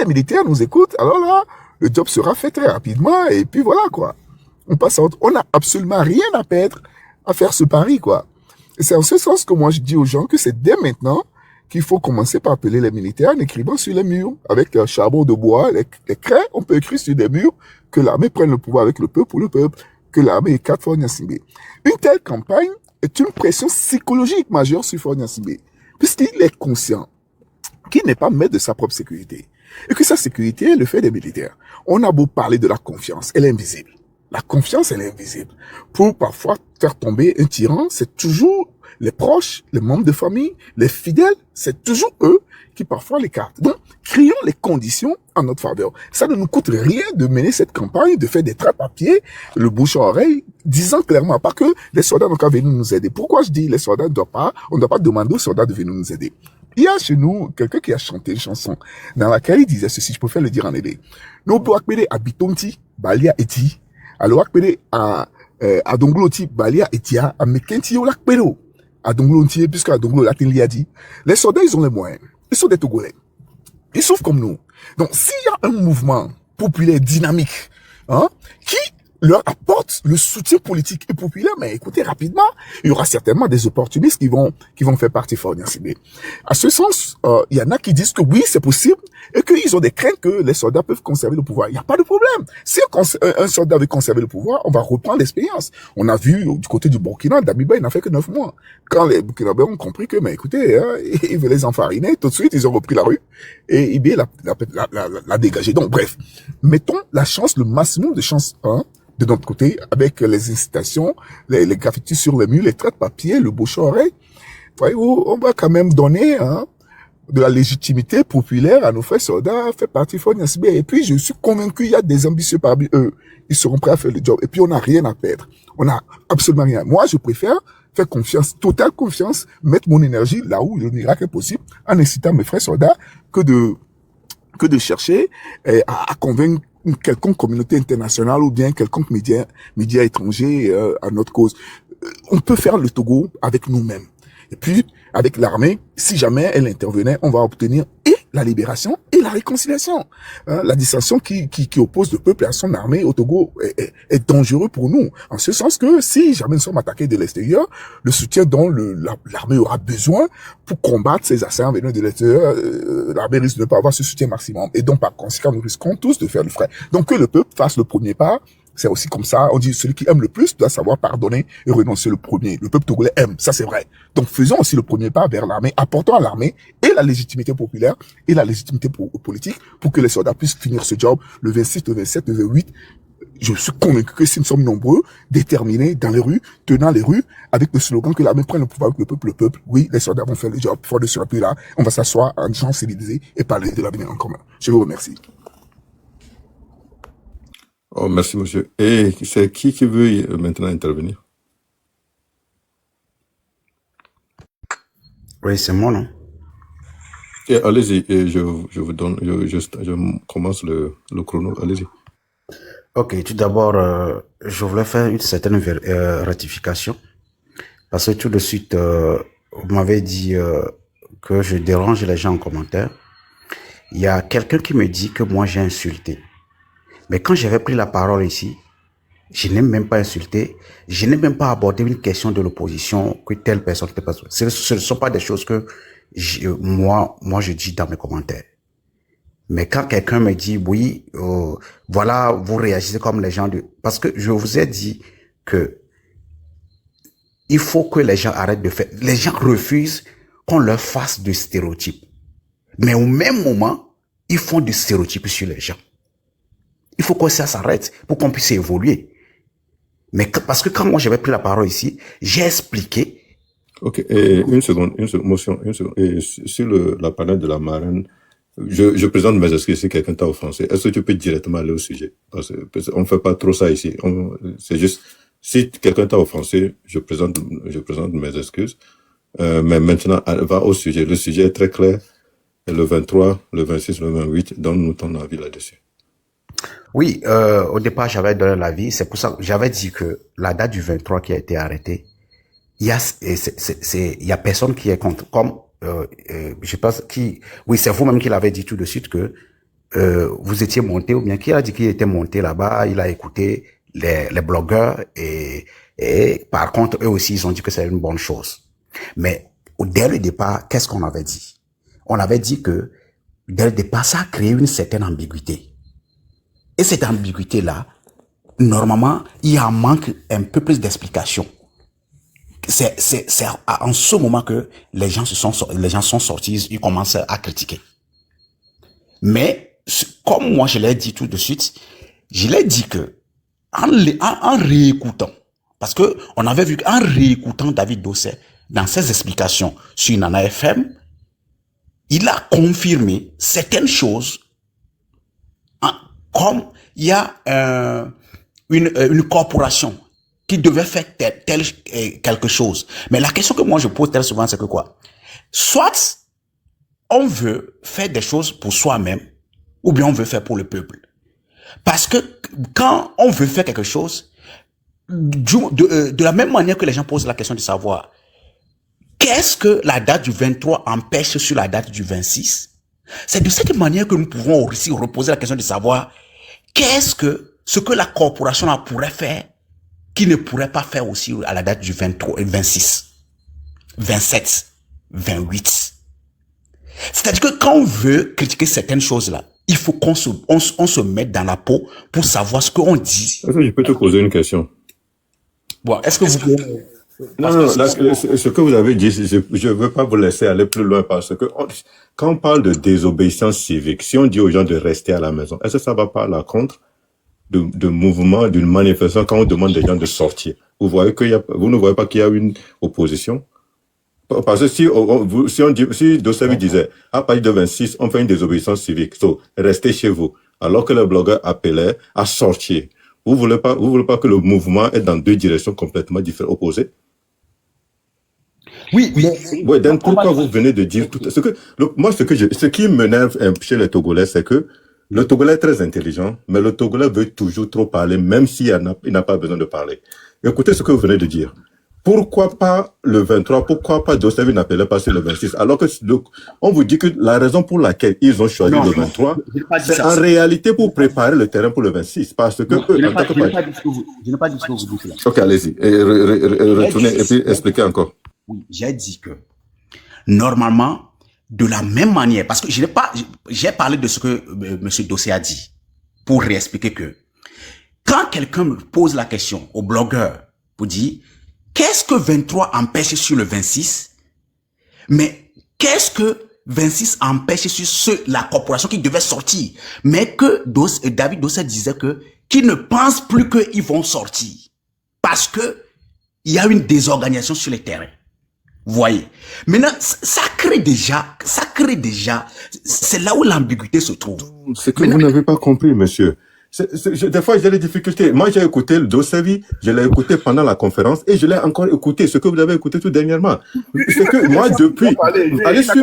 les militaires nous écoutent, alors là, le job sera fait très rapidement, et puis voilà, quoi. On passe à autre. On n'a absolument rien à perdre à faire ce pari, quoi. Et c'est en ce sens que moi, je dis aux gens que c'est dès maintenant qu'il faut commencer par appeler les militaires en écrivant sur les murs, avec le charbon de bois, les craies, on peut écrire sur des murs que l'armée prenne le pouvoir avec le peuple pour le peuple, que l'armée écarte Faure Gnassingbé. Une telle campagne est une pression psychologique majeure sur Faure Gnassingbé, puisqu'il est conscient qu'il n'est pas maître de sa propre sécurité, et que sa sécurité est le fait des militaires. On a beau parler de la confiance, elle est invisible. La confiance, elle est invisible. Pour parfois faire tomber un tyran, c'est toujours les proches, les membres de famille, les fidèles, c'est toujours eux qui parfois l'écartent. Donc, créons les conditions en notre faveur. Ça ne nous coûte rien de mener cette campagne, de faire des trappes à pied, le bouche à oreille, disant clairement pas que les soldats n'ont qu'à venir nous aider. Pourquoi je dis les soldats on ne doit pas demander aux soldats de venir nous aider. Il y a chez nous quelqu'un qui a chanté une chanson dans laquelle il disait ceci, je préfère le dire en aidé. Nous pouvons appeler à Bitonti, Balia Eti, alors appeler à Dongloti, Balia Etia, à Mekenti, ou l'akpelo. À Dongloti, puisque à Donglo, la télé a dit, les soldats, ils ont les moyens. Ils sont des Togolais. Ils souffrent comme nous. Donc, s'il y a un mouvement populaire dynamique, hein, qui leur apporte le soutien politique et populaire, mais écoutez, rapidement, il y aura certainement des opportunistes qui vont faire partie Faure Gnassingbé. À ce sens, il y en a qui disent que oui, c'est possible, et qu'ils ont des craintes que les soldats peuvent conserver le pouvoir. Il n'y a pas de problème. Si un soldat veut conserver le pouvoir, on va reprendre l'expérience. On a vu du côté du Burkina, Damiba, il n'a fait que 9 mois. Quand les Burkinabés ont compris que, mais écoutez, hein, ils veulent les enfariner, tout de suite, ils ont repris la rue, et Ibé l'a dégagé. Donc, bref, mettons la chance, le maximum de chance, hein, de notre côté, avec les incitations, les graffitis sur les murs, les traits de papier, le bouche à oreille. Voyez-vous, on va quand même donner, hein, de la légitimité populaire à nos frères soldats, faire partie Faure Gnassingbé. Et puis, je suis convaincu, il y a des ambitieux parmi eux. Ils seront prêts à faire le job. Et puis, on n'a rien à perdre. On n'a absolument rien. Moi, je préfère faire confiance, totale confiance, mettre mon énergie là où le miracle est possible, en incitant mes frères soldats, que de chercher à convaincre une quelconque communauté internationale ou bien quelconque média étranger à notre cause. On peut faire le Togo avec nous-mêmes. Et puis, avec l'armée, si jamais elle intervenait, on va obtenir et la libération et la réconciliation. La dissension qui oppose le peuple à son armée au Togo est dangereux pour nous. En ce sens que si jamais nous sommes attaqués de l'extérieur, le soutien dont l'armée aura besoin pour combattre ces assaillants venant de l'extérieur, l'armée risque de ne pas avoir ce soutien maximum. Et donc, par conséquent, nous risquons tous de faire le frais. Donc, que le peuple fasse le premier pas. C'est aussi comme ça, on dit celui qui aime le plus doit savoir pardonner et renoncer le premier. Le peuple togolais aime, ça c'est vrai. Donc faisons aussi le premier pas vers l'armée, apportons à l'armée et la légitimité populaire et la légitimité politique pour que les soldats puissent finir ce job le 26, le 27, le 28. Je suis convaincu que si nous sommes nombreux, déterminés dans les rues, tenant les rues, avec le slogan que l'armée prenne le pouvoir avec le peuple, oui, les soldats vont faire le job. Fort de ce là, on va s'asseoir en gens civilisés et parler de l'avenir en commun. Je vous remercie. Oh, merci, monsieur. Et c'est qui veut maintenant intervenir? Oui, c'est moi, non? Et allez-y, et je vous donne, je commence le chrono. Allez-y. Ok, tout d'abord, je voulais faire une certaine rectification. Parce que tout de suite, vous m'avez dit que je dérange les gens en commentaire. Il y a quelqu'un qui me dit que moi j'ai insulté. Mais quand j'avais pris la parole ici, je n'ai même pas insulté, je n'ai même pas abordé une question de l'opposition, que telle personne, telle personne. Ce ne sont pas des choses que moi je dis dans mes commentaires. Mais quand quelqu'un me dit, oui, voilà, vous réagissez comme les gens de... Parce que je vous ai dit que il faut que les gens arrêtent de faire... Les gens refusent qu'on leur fasse de stéréotypes. Mais au même moment, ils font des stéréotypes sur les gens. Il faut que ça s'arrête pour qu'on puisse évoluer. Mais parce que quand moi j'avais pris la parole ici, j'ai expliqué. Ok, et une seconde, motion, une seconde. Et sur la panel de la marraine, je présente mes excuses si quelqu'un t'a offensé. Est-ce que tu peux directement aller au sujet? Parce qu'on ne fait pas trop ça ici. C'est juste, si quelqu'un t'a offensé, je présente mes excuses. Mais maintenant, va au sujet. Le sujet est très clair. Le 23, le 26, le 28, donne-nous ton avis là-dessus. Oui, au départ, j'avais donné l'avis. C'est pour ça que j'avais dit que la date du 23 qui a été arrêtée, il y a personne qui est contre. Comme, je pense oui, c'est vous-même qui l'avez dit tout de suite que, vous étiez monté, ou bien qui a dit qu'il était monté là-bas, il a écouté les blogueurs et par contre, eux aussi, ils ont dit que c'est une bonne chose. Mais dès le départ, qu'est-ce qu'on avait dit? On avait dit que dès le départ, ça a créé une certaine ambiguïté. Et cette ambiguïté-là, normalement, il y a un manque un peu plus d'explication. C'est en ce moment que les gens sont sortis, ils commencent à critiquer. Mais, comme moi je l'ai dit tout de suite, je l'ai dit que, en réécoutant, parce que on avait vu qu'en réécoutant David Dosset, dans ses explications sur Nana FM, il a confirmé certaines choses, comme il y a une corporation qui devait faire quelque chose. Mais la question que moi je pose très souvent, c'est que quoi? Soit on veut faire des choses pour soi-même, ou bien on veut faire pour le peuple. Parce que quand on veut faire quelque chose, de la même manière que les gens posent la question de savoir qu'est-ce que la date du 23 empêche sur la date du 26, c'est de cette manière que nous pouvons aussi reposer la question de savoir qu'est-ce que ce que la corporation pourrait faire qui ne pourrait pas faire aussi à la date du 23, 26, 27, 28. C'est-à-dire que quand on veut critiquer certaines choses-là, il faut qu'on se mette dans la peau pour savoir ce qu'on dit. Est-ce que je peux te poser une question? Bon, est-ce que vous pouvez... Non, là, ce que vous avez dit, je veux pas vous laisser aller plus loin parce que quand on parle de désobéissance civique, si on dit aux gens de rester à la maison, est-ce que ça va pas à la contre de mouvement, d'une manifestation quand on demande des gens de sortir? Vous ne voyez pas qu'il y a une opposition? Parce que si Dossevi disait, à partir de 26, on fait une désobéissance civique, so, restez chez vous, alors que le blogueur appelait à sortir. Vous voulez pas que le mouvement est dans deux directions complètement différentes, opposées? Oui, mais... Ouais, donc pourquoi vous venez de dire tout ce qui m'énerve chez les Togolais, c'est que le Togolais est très intelligent, mais le Togolais veut toujours trop parler, même s'il n'a pas besoin de parler. Écoutez ce que vous venez de dire. Pourquoi pas le 23? Pourquoi pas Dossevi n'appelait pas sur le 26? Alors que on vous dit que la raison pour laquelle ils ont choisi le 23, c'est en réalité pour préparer le terrain pour le 26. Parce que je n'ai pas dit ce que vous dites là. Ok, allez-y. Retournez et puis expliquez encore. Oui, j'ai dit que normalement, de la même manière, parce que j'ai parlé de ce que M. Dosset a dit, pour réexpliquer que quand quelqu'un me pose la question au blogueur pour dire qu'est-ce que 23 empêche sur le 26, mais qu'est-ce que 26 empêche sur la corporation qui devait sortir, mais que David Dosset disait qu'ils ne pensent plus qu'ils vont sortir parce que il y a une désorganisation sur les terrains. Vous voyez. Maintenant, ça crée déjà, c'est là où l'ambiguïté se trouve. C'est que vous n'avez pas compris, monsieur. Des fois, j'ai des difficultés. Moi, j'ai écouté le Dossevi, je l'ai écouté pendant la conférence et je l'ai encore écouté, ce que vous avez écouté tout dernièrement. C'est que moi, depuis,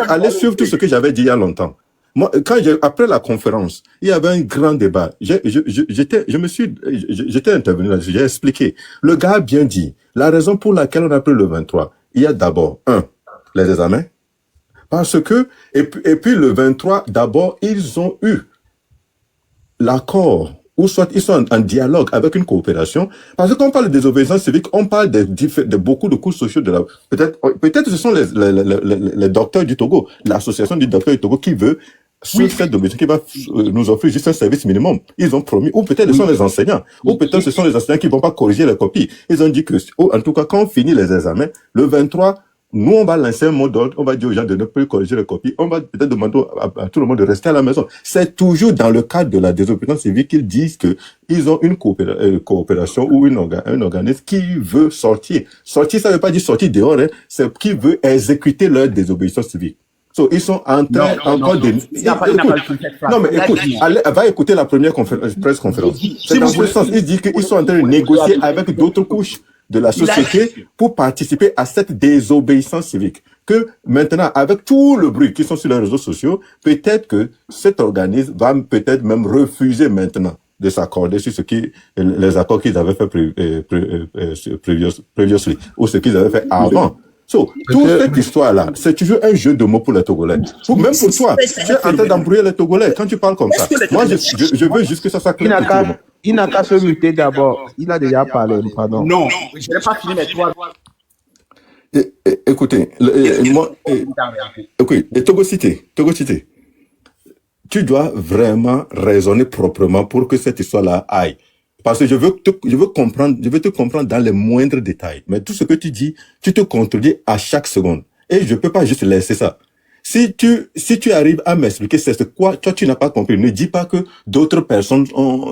allez suivre tout ce que j'avais dit il y a longtemps. Moi, après la conférence, il y avait un grand débat. J'étais intervenu là-dessus, j'ai expliqué. Le gars a bien dit, la raison pour laquelle on a pris le 23, il y a d'abord, les examens. Parce que, et puis le 23, d'abord, ils ont eu l'accord, ou soit ils sont en dialogue avec une coopération. Parce que quand on parle de désobéissance civique, on parle de beaucoup de coûts sociaux de la, peut-être ce sont les docteurs du Togo, l'association des docteurs du Togo qui veut, sur cette désobéissance, qui va nous offrir juste un service minimum. Ils ont promis, ou peut-être ce sont les enseignants, ou peut-être ce sont les enseignants qui vont pas corriger les copies. Ils ont dit que, en tout cas, quand on finit les examens, le 23, nous, on va lancer un mot d'ordre, on va dire aux gens de ne plus corriger les copies, on va peut-être demander à tout le monde de rester à la maison. C'est toujours dans le cadre de la désobéissance civique qu'ils disent que ils ont une coopération ou un organisme qui veut sortir. Sortir, ça veut pas dire sortir dehors, hein, c'est qui veut exécuter leur désobéissance civique. So, ils sont en train encore de... Non, mais écoute, va écouter la première presse conférence. C'est dans ce sens, ils disent qu'ils sont en train de négocier avec d'autres couches de la société pour participer à cette désobéissance civique. Que maintenant, avec tout le bruit qui sont sur les réseaux sociaux, peut-être que cet organisme va peut-être même refuser maintenant de s'accorder sur les accords qu'ils avaient fait previously, ou ce qu'ils avaient fait avant. So, toute cette histoire-là, c'est toujours un jeu de mots pour les Togolais. Même pour toi, tu es en train d'embrouiller les Togolais quand tu parles comme ça. Moi, je veux juste que ça soit clair pour tout le monde. Il n'a qu'à se muter d'abord. Il a déjà parlé, pardon. Non, je n'ai pas fini, mais toi. Écoutez, Togo Cité, tu dois vraiment raisonner proprement pour que cette histoire-là aille. Parce que je veux te comprendre dans les moindres détails. Mais tout ce que tu dis, tu te contredis à chaque seconde. Et je peux pas juste laisser ça. Si tu arrives à m'expliquer c'est quoi, toi, tu n'as pas compris. Ne dis pas que d'autres personnes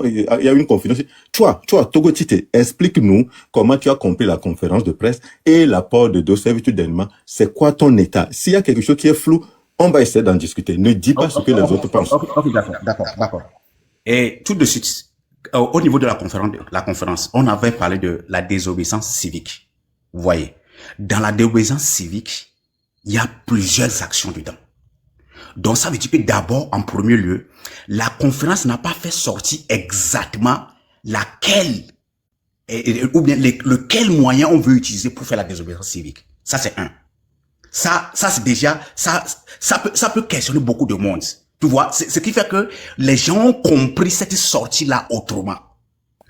il y a une confusion. Toi, Togo Tite, explique-nous comment tu as compris la conférence de presse et l'apport de deux servitudes d'aliments. C'est quoi ton état? S'il y a quelque chose qui est flou, on va essayer d'en discuter. Ne dis pas ce que les autres pensent. Ok, d'accord. Et tout de suite, au niveau de la conférence, on avait parlé de la désobéissance civique. Vous voyez, dans la désobéissance civique, il y a plusieurs actions dedans. Donc, ça veut dire que d'abord, en premier lieu, la conférence n'a pas fait sortir exactement laquelle, ou bien lequel moyen on veut utiliser pour faire la désobéissance civique. Ça, c'est un. Ça c'est déjà, ça peut questionner beaucoup de monde. Tu vois, ce qui fait que les gens ont compris cette sortie-là autrement.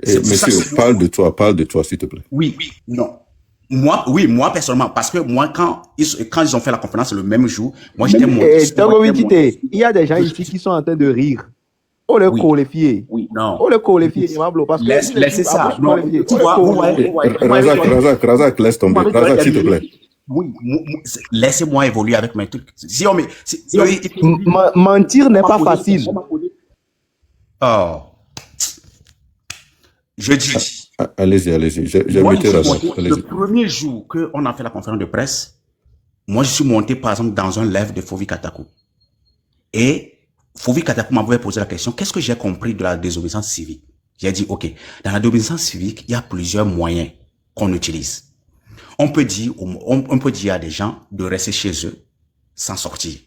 Monsieur, parle de toi, s'il te plaît. Oui, non. Moi, personnellement, parce que moi, quand ils ont fait la conférence le même jour, moi, j'étais monté. Il y a des gens ici qui sont en train de rire. On le qualifie. Oui, non. On le qualifie, parce que laissez ça. Non. Tu vois, Razak, laisse tomber. Razak, s'il te plaît. Oui, laissez-moi évoluer avec mes trucs. Mentir n'est pas facile. Oh. Je dis. Allez-y. J'ai muté Razak. Le premier jour qu'on a fait la conférence de presse, moi, je suis monté, par exemple, dans un live de Fovi Katakou. Et Fovi Katakou m'avait posé la question, qu'est-ce que j'ai compris de la désobéissance civique? J'ai dit, OK, dans la désobéissance civique, il y a plusieurs moyens qu'on utilise. On peut dire à des gens de rester chez eux sans sortir.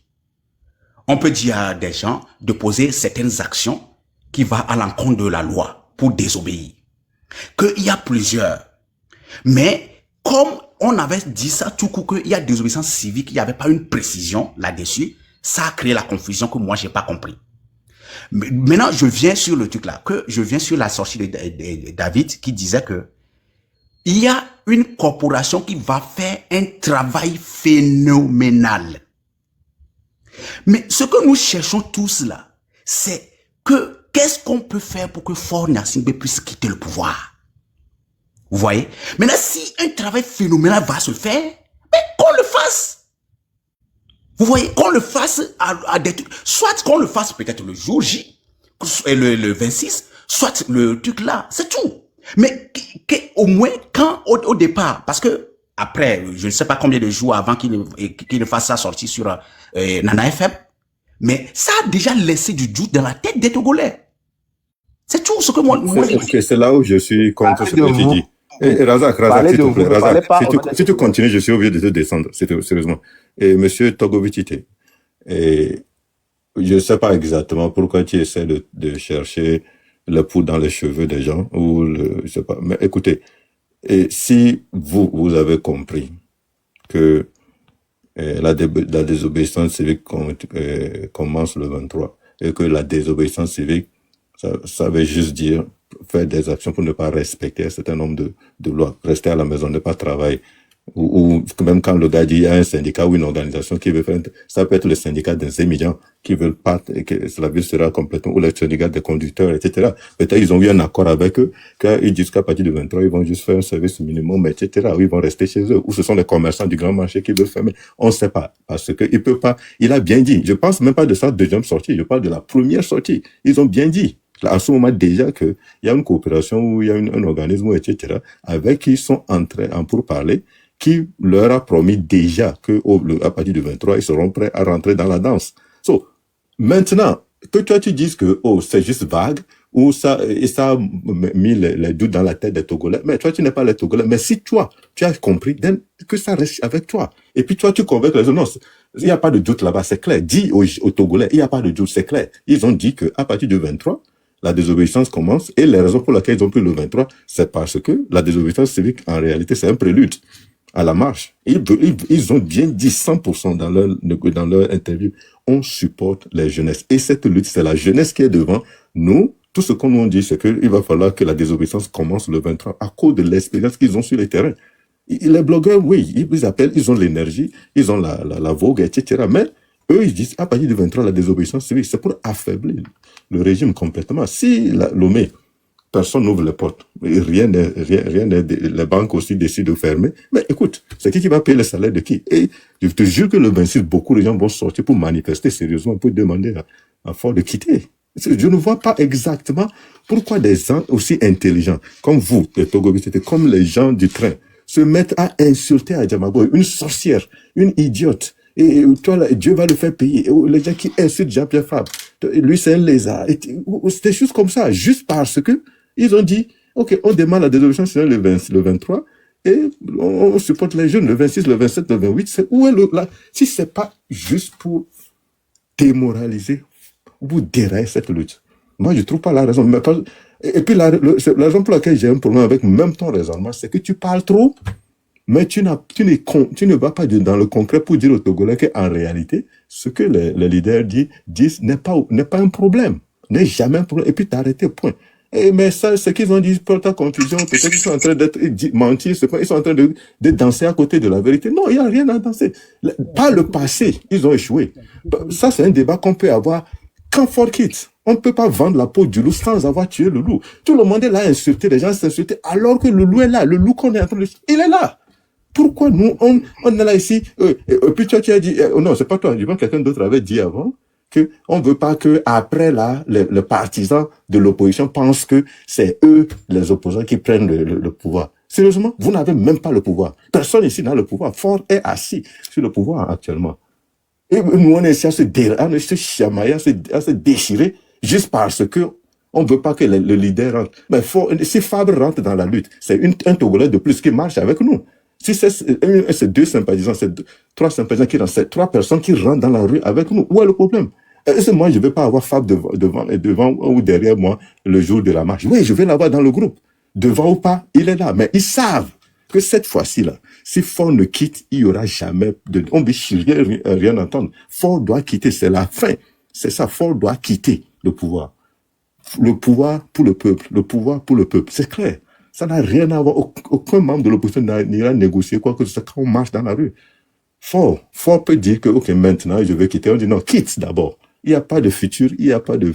On peut dire à des gens de poser certaines actions qui vont à l'encontre de la loi pour désobéir. Qu'il y a plusieurs. Mais comme on avait dit ça tout coup qu'il y a désobéissance civique, il n'y avait pas une précision là-dessus, ça a créé la confusion que moi j'ai pas compris. Mais maintenant je viens sur le truc là, je viens sur la sortie de David qui disait que il y a une corporation qui va faire un travail phénoménal. Mais ce que nous cherchons tous là, c'est que qu'est-ce qu'on peut faire pour que Faure Gnassingbé puisse quitter le pouvoir? Vous voyez? Maintenant, si un travail phénoménal va se faire, mais qu'on le fasse. Vous voyez? Qu'on le fasse à des trucs. Soit qu'on le fasse peut-être le jour J, le 26, soit le truc là, c'est tout. Mais au moins, quand au départ, parce que après, je ne sais pas combien de jours avant qu'il ne fasse sa sortie sur Nana FM, mais ça a déjà laissé du doute dans la tête des Togolais. C'est tout ce que moi c'est là où je suis contre ce que tu dis. Razak, s'il te plaît, Razak, si tu continues, je suis obligé de te descendre, sérieusement. Et monsieur Togovitite, je ne sais pas exactement pourquoi tu essaies de chercher le poudre dans les cheveux des gens, je sais pas. Mais écoutez, et si vous avez compris que la désobéissance civique commence le 23 et que la désobéissance civique, ça veut juste dire faire des actions pour ne pas respecter un certain nombre de lois, rester à la maison, ne pas travailler. Ou même quand le gars dit il y a un syndicat ou une organisation qui veut faire, ça peut être le syndicat des émigrants qui veulent pas que la ville sera complètement, ou le syndicat des conducteurs, etc. Peut-être ils ont eu un accord avec eux, qu'ils disent qu'à partir du 23, ils vont juste faire un service minimum, etc. Ou ils vont rester chez eux, ou ce sont les commerçants du grand marché qui veulent fermer. On ne sait pas, parce que il peut pas, il a bien dit. Je pense même pas de sa deuxième sortie, je parle de la première sortie. Ils ont bien dit. À ce moment déjà qu'il y a une coopération ou il y a un organisme, etc., avec qui ils sont entrés en pourparlers, qui leur a promis déjà que à partir du 23, ils seront prêts à rentrer dans la danse. So, maintenant, que toi tu dises que c'est juste vague, ou ça a mis les doutes dans la tête des Togolais, mais toi tu n'es pas les Togolais, mais si toi, tu as compris, que ça reste avec toi. Et puis toi tu convaincs les autres, non, il n'y a pas de doute là-bas, c'est clair. Dis aux Togolais, il n'y a pas de doute, c'est clair. Ils ont dit que à partir du 23, la désobéissance commence, et les raisons pour lesquelles ils ont pris le 23, c'est parce que la désobéissance civique, en réalité, c'est un prélude à la marche. Ils ont bien dit 100% dans leur interview. On supporte les jeunesses. Et cette lutte, c'est la jeunesse qui est devant. Nous, tout ce qu'on nous dit, c'est qu'il va falloir que la désobéissance commence le 23 à cause de l'expérience qu'ils ont sur le terrain. Les blogueurs, oui, ils appellent, ils ont l'énergie, ils ont la vogue, etc. Mais eux, ils disent, à partir du 23, la désobéissance civile, c'est pour affaiblir le régime complètement. Si Lomé, personne n'ouvre les portes, rien n'est, les banques aussi décident de fermer. Mais écoute, c'est qui va payer le salaire de qui? Et je te jure que le 26, beaucoup de gens vont sortir pour manifester sérieusement, pour demander à Ford de quitter. Je ne vois pas exactement pourquoi des gens aussi intelligents, comme vous, les Togolais, comme les gens du train, se mettent à insulter Adjamago, une sorcière, une idiote. Et toi, là, Dieu va le faire payer. Et les gens qui insultent Jean-Pierre Fabre, lui, c'est un lézard. C'est des choses comme ça, juste parce que ils ont dit, OK, on demande la désobéissance le 23, et on supporte les jeunes, le 26, le 27, le 28. Où est si c'est pas juste pour démoraliser ou dérailler cette lutte. Moi, je trouve pas la raison. Et puis, la raison pour laquelle j'ai un problème avec même ton raisonnement, c'est que tu parles trop, mais tu ne vas pas dans le concret pour dire aux Togolais qu'en réalité, ce que les leaders disent n'est pas un problème, n'est jamais un problème. Et puis, t'arrêter, point. Mais ça, ce qu'ils ont dit pour ta conclusion, peut-être qu'ils sont en train d'être mentir, ils sont en train de danser à côté de la vérité. Non, il n'y a rien à danser. Pas le passé, ils ont échoué. Ça, c'est un débat qu'on peut avoir quand Ford quitte. On ne peut pas vendre la peau du loup sans avoir tué le loup. Tout le monde est là à insulter, les gens s'insultent, alors que le loup est là. Le loup qu'on est en train de... Il est là. Pourquoi nous, on est là ici? Et puis toi, tu as dit, non, c'est pas toi, je pense que quelqu'un d'autre avait dit avant, on ne veut pas que après là, les partisans de l'opposition pensent que c'est eux, les opposants, qui prennent le pouvoir. Sérieusement, vous n'avez même pas le pouvoir. Personne ici n'a le pouvoir. Ford est assis sur le pouvoir actuellement. Et nous, on est ici à se chamailler, à se déchirer, juste parce que on ne veut pas que le leader rentre. Mais si Fabre rentre dans la lutte, c'est un Togolais de plus qui marche avec nous. Si c'est deux sympathisants, c'est trois sympathisants qui rentrent, c'est trois personnes qui rentrent dans la rue avec nous, où est le problème? Moi, je ne vais pas avoir Fabre devant ou derrière moi le jour de la marche. Oui, je vais l'avoir dans le groupe. Devant ou pas, il est là. Mais ils savent que cette fois-ci-là, si Ford ne quitte, il n'y aura jamais on ne veut rien entendre. Ford doit quitter, c'est la fin. C'est ça, Ford doit quitter le pouvoir. Le pouvoir pour le peuple, le pouvoir pour le peuple. C'est clair. Ça n'a rien à voir. Aucun membre de l'opposition n'ira négocier quoi que ce soit quand on marche dans la rue. Ford peut dire que, OK, maintenant, je vais quitter. On dit non, quitte d'abord. Il n'y a pas de futur, il n'y a pas de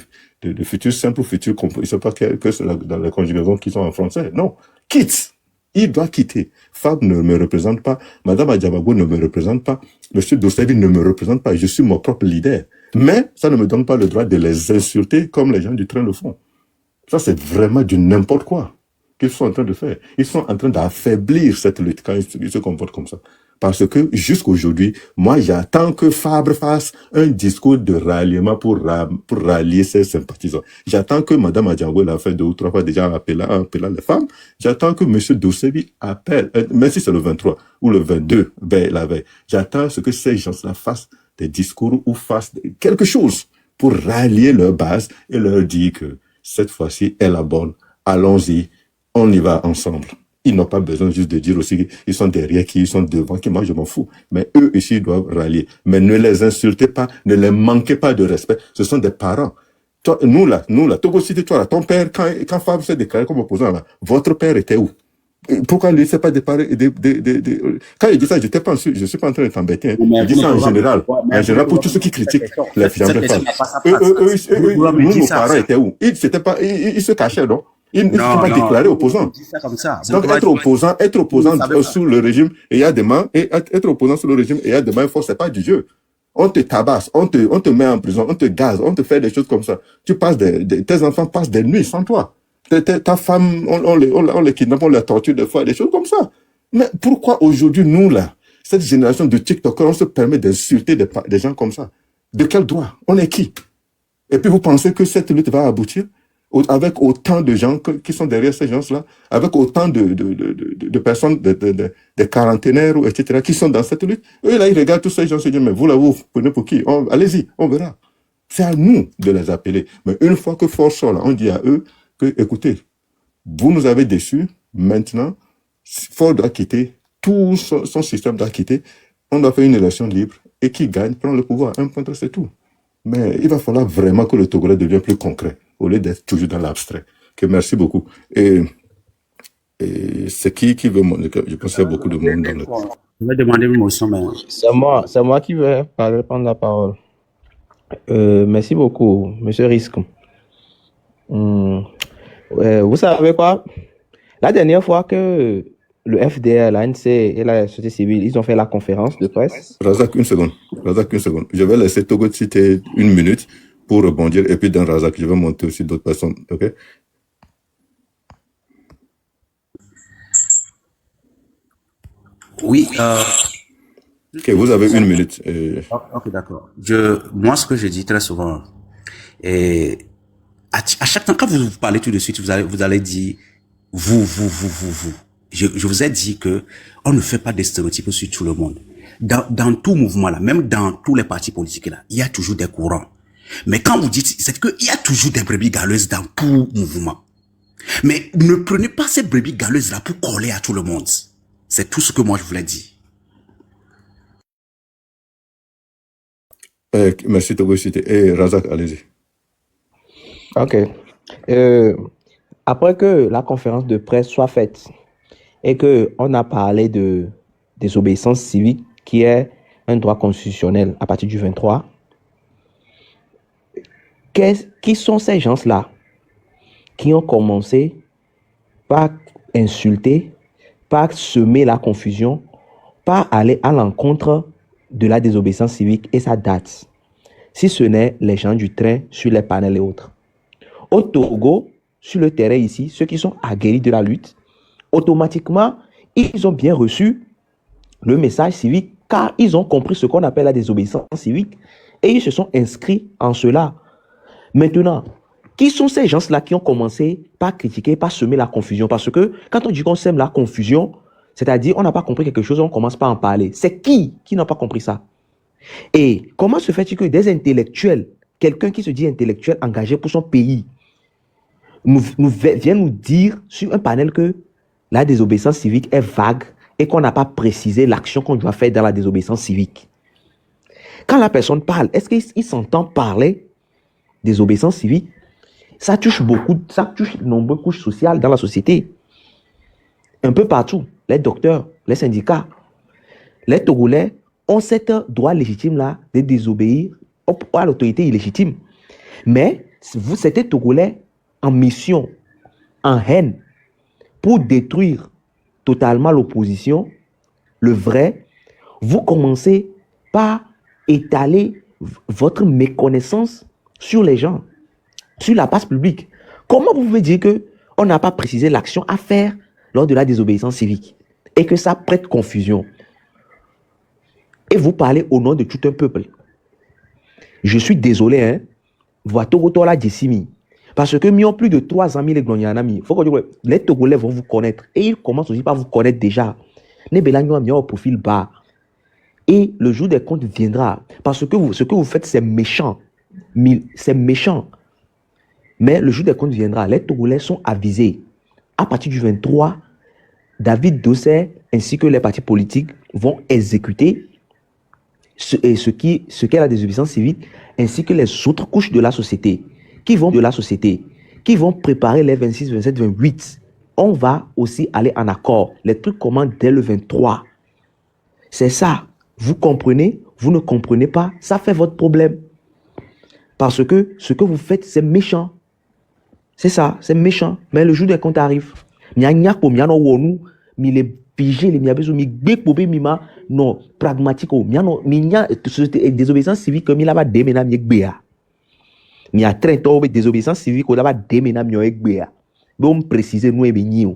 futur simple ou futur complet. Je ne sais pas que c'est dans les conjugaisons qui sont en français. Non, quitte. Il doit quitter. Fab ne me représente pas. Madame Adjamago ne me représente pas. Monsieur Dossevi ne me représente pas. Je suis mon propre leader. Mais ça ne me donne pas le droit de les insulter comme les gens du train le font. Ça, c'est vraiment du n'importe quoi qu'ils sont en train de faire. Ils sont en train d'affaiblir cette lutte quand ils se comportent comme ça. Parce que jusqu'aujourd'hui, moi, j'attends que Fabre fasse un discours de ralliement pour rallier ses sympathisants. J'attends que Madame Adjamago l'a fait 2 ou 3 fois déjà en appelant les femmes. J'attends que Monsieur Dossevi appelle, même si c'est le 23 ou le 22, la veille. J'attends que ces gens-là fassent des discours ou fassent quelque chose pour rallier leur base et leur dire que cette fois-ci est la bonne. Allons-y, on y va ensemble. Ils n'ont pas besoin juste de dire aussi qu'ils sont derrière, qu'ils sont devant, qui moi je m'en fous. Mais eux ici, ils doivent rallier. Mais ne les insultez pas, ne les manquez pas de respect. Ce sont des parents. Toi, nous là, Togo City, toi là, ton père, quand Fabre s'est déclaré comme opposant là, votre père était où? Pourquoi lui ne s'est pas déparé Quand il dit ça, je suis pas en train de t'embêter. Hein. Il dit ça en général. En général, pour tous ceux qui critiquent les fiançailles de femmes. Nos parents étaient où? Ils se cachaient, non? Ils ne sont pas déclarés opposants. Donc, être opposant sous le régime Eyadema et être opposant sous le régime Eyadema, c'est pas du jeu. On te tabasse, on te met en prison, on te gaze, on te fait des choses comme ça. Tes enfants passent des nuits sans toi. Ta femme, on les kidnappe, on les torture des fois, des choses comme ça. Mais pourquoi aujourd'hui, nous, là, cette génération de TikTokers, on se permet d'insulter des gens comme ça? De quel droit? On est qui? Et puis vous pensez que cette lutte va aboutir? Avec autant de gens qui sont derrière ces gens-là, avec autant de personnes, des quarantenaires, etc., qui sont dans cette lutte. Eux, là, ils regardent tous ces gens, se disent, mais vous, là, vous prenez pour qui? Allez-y, on verra. C'est à nous de les appeler. Mais une fois que Ford sort là, on dit à eux que, écoutez, vous nous avez déçus, maintenant, Ford doit quitter tout son système doit quitter. On doit faire une élection libre et qui gagne prend le pouvoir. Un point, c'est tout. Mais il va falloir vraiment que le Togolais devienne plus concret au lieu d'être toujours dans l'abstrait. Merci beaucoup. Et c'est qui veut... Je pense qu'il y a beaucoup de monde dans le... Je vais demander une motion, mais... C'est moi qui vais prendre la parole. Merci beaucoup, Monsieur Risque. Vous savez quoi? La dernière fois que le FDR, l'ANC et la société civile, ils ont fait la conférence de presse. Razak, une seconde. Je vais laisser Togo citer 1 minute pour rebondir et puis dans Razak, je vais monter aussi d'autres personnes. OK? Oui. OK, vous avez 1 minute. Ok, d'accord. Moi, ce que je dis très souvent, et à chaque temps, quand vous parlez tout de suite, vous allez dire vous. Je vous ai dit que on ne fait pas des stéréotypes sur tout le monde. Dans tout mouvement là, même dans tous les partis politiques là, il y a toujours des courants. Mais quand vous dites, c'est que il y a toujours des brebis galeuses dans tout mouvement. Mais ne prenez pas ces brebis galeuses là pour coller à tout le monde. C'est tout ce que moi je voulais dire. Merci Togo cité. Et Razak, allez-y. Ok. Après que la conférence de presse soit faite et que on a parlé de désobéissance civique, qui est un droit constitutionnel à partir du 23, qui sont ces gens-là qui ont commencé par insulter, par semer la confusion, par aller à l'encontre de la désobéissance civique et sa date, si ce n'est les gens du train sur les panels et autres. Au Togo, sur le terrain ici, ceux qui sont aguerris de la lutte, automatiquement, ils ont bien reçu le message civique car ils ont compris ce qu'on appelle la désobéissance civique et ils se sont inscrits en cela. Maintenant, qui sont ces gens-là qui ont commencé par critiquer, par semer la confusion? Parce que quand on dit qu'on sème la confusion, c'est-à-dire on n'a pas compris quelque chose, on commence pas à en parler. C'est qui n'a pas compris ça? Et comment se fait-il que des intellectuels, quelqu'un qui se dit intellectuel engagé pour son pays, vient nous dire sur un panel que la désobéissance civique est vague et qu'on n'a pas précisé l'action qu'on doit faire dans la désobéissance civique? Quand la personne parle, est-ce qu'il s'entend parler désobéissance civique? Ça touche de nombreuses couches sociales dans la société. Un peu partout, les docteurs, les syndicats, les Togolais ont cet droit légitime-là de désobéir à l'autorité illégitime. Mais vous êtes Togolais en mission, en haine, pour détruire totalement l'opposition, le vrai, vous commencez par étaler votre méconnaissance sur les gens, sur la place publique. Comment vous pouvez dire qu'on n'a pas précisé l'action à faire lors de la désobéissance civique et que ça prête confusion? Et vous parlez au nom de tout un peuple. Je suis désolé, hein. Parce que nous plus de 300 000 Glonyanami. Faut que les Togolais vont vous connaître. Et ils commencent aussi par vous connaître déjà. Au profil bas. Et le jour des comptes viendra. Parce que ce que vous faites, c'est méchant. C'est méchant. Mais le jour des comptes viendra. Les Togolais sont avisés. À partir du 23, David Dossé ainsi que les partis politiques vont exécuter ce qu'est la désobéissance civique, ainsi que les autres couches de la société, qui vont préparer les 26, 27, 28. On va aussi aller en accord. Les trucs commencent dès le 23. C'est ça. Vous comprenez? Vous ne comprenez pas? Ça fait votre problème. Parce que ce que vous faites, c'est méchant. C'est ça, c'est méchant. Mais le jour des comptes arrive. Non, pragmatique. Désobéissance civique, comme il a déménagé avec Béa. Il y a très tôt désobéissance civique, on a déménagé avec Béa. Bon, préciser nous et bénir.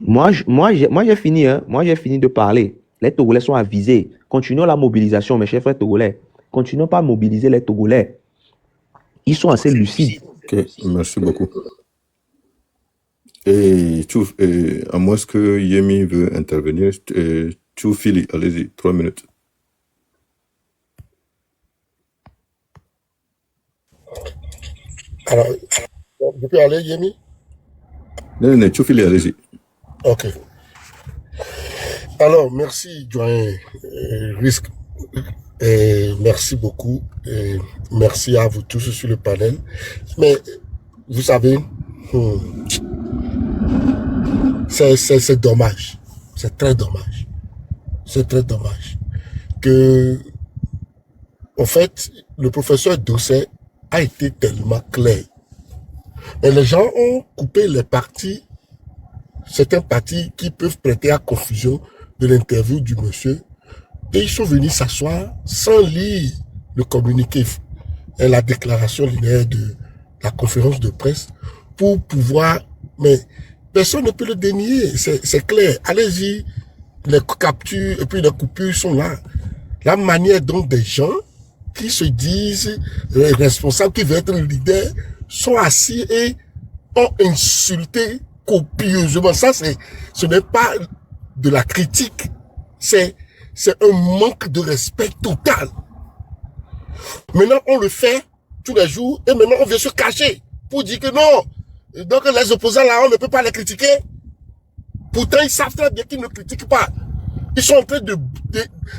Moi, j'ai fini, hein. Moi, j'ai fini de parler. Les Togolais sont avisés. Continuons la mobilisation, mes chers frères Togolais. Continuons pas à mobiliser les Togolais. Ils sont assez lucides. Ok, merci beaucoup. Et à moins que Yemi veut intervenir, Fili, allez-y, 3 minutes. Alors, je peux aller, Yemi? Non, Fili, allez-y. Ok. Alors, merci, doyen Risque. Et merci beaucoup. Et merci à vous tous sur le panel. Mais, vous savez, c'est dommage. C'est très dommage. C'est très dommage que, en fait, le professeur Doucet a été tellement clair. Et les gens ont coupé les parties, certains parties qui peuvent prêter à confusion de l'interview du monsieur. Et ils sont venus s'asseoir sans lire le communiqué et la déclaration linéaire de la conférence de presse pour pouvoir, mais personne ne peut le dénier, c'est clair. Allez-y, les captures et puis les coupures sont là. La manière dont des gens qui se disent responsables, qui veulent être leaders, sont assis et ont insulté copieusement. Ça, ce n'est pas de la critique, c'est un manque de respect total. Maintenant, on le fait tous les jours et maintenant on vient se cacher pour dire que non. Donc les opposants là, on ne peut pas les critiquer. Pourtant, ils savent très bien qu'ils ne critiquent pas. Ils sont en train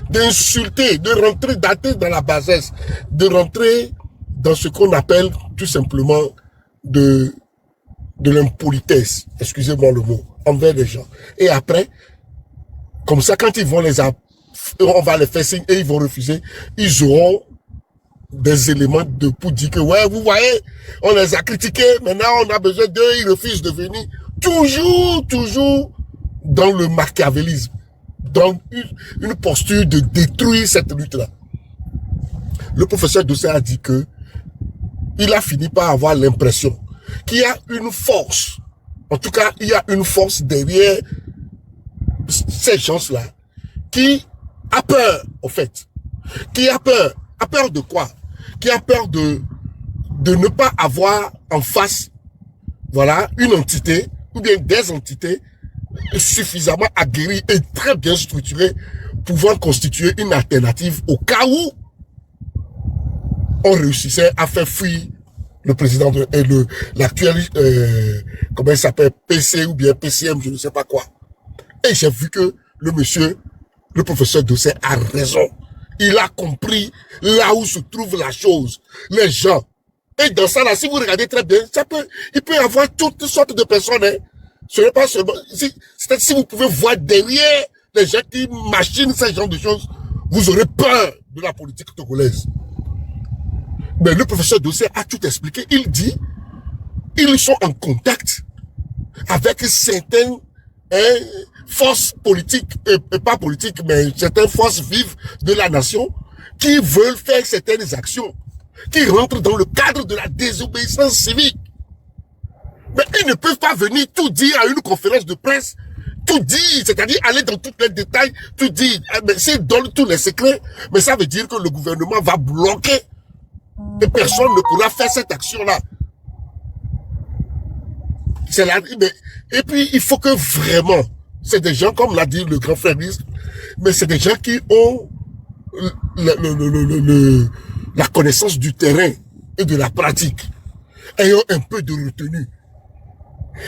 d'insulter, de rentrer, d'atteindre dans la bassesse, de rentrer dans ce qu'on appelle tout simplement de l'impolitesse, excusez-moi le mot, envers les gens. Et après, comme ça, quand ils vont on va les faire signe et ils vont refuser, ils auront des éléments pour dire que, ouais, vous voyez, on les a critiqués, maintenant on a besoin d'eux, ils refusent de venir. Toujours dans le machiavélisme, dans une posture de détruire cette lutte-là. Le professeur Doucet a dit que il a fini par avoir l'impression qu'il y a une force. En tout cas, il y a une force derrière ces gens-là qui a peur, au fait. Qui a peur. A peur de quoi? Qui a peur de ne pas avoir en face, voilà, une entité ou bien des entités suffisamment aguerries et très bien structurées pouvant constituer une alternative au cas où on réussissait à faire fuir le président l'actuel, comment il s'appelle, PC ou bien PCM, je ne sais pas quoi. Et j'ai vu que le professeur Doucet a raison. Il a compris là où se trouve la chose. Les gens. Et dans ça là, si vous regardez très bien, il peut y avoir toutes sortes de personnes, hein. Ce n'est pas seulement, c'est-à-dire si vous pouvez voir derrière les gens qui machinent ce genre de choses, vous aurez peur de la politique togolaise. Mais le professeur Doucet a tout expliqué. Il dit, ils sont en contact avec certaines forces politiques, et pas politiques, mais certaines forces vives de la nation qui veulent faire certaines actions, qui rentrent dans le cadre de la désobéissance civique. Mais ils ne peuvent pas venir tout dire à une conférence de presse, tout dire, c'est-à-dire aller dans tous les détails, tout dire. Mais s'ils donnent tous les secrets, mais ça veut dire que le gouvernement va bloquer et personne ne pourra faire cette action-là. Et puis, il faut que vraiment, c'est des gens, comme l'a dit le grand frère, mais c'est des gens qui ont la connaissance du terrain et de la pratique. Ayons un peu de retenue.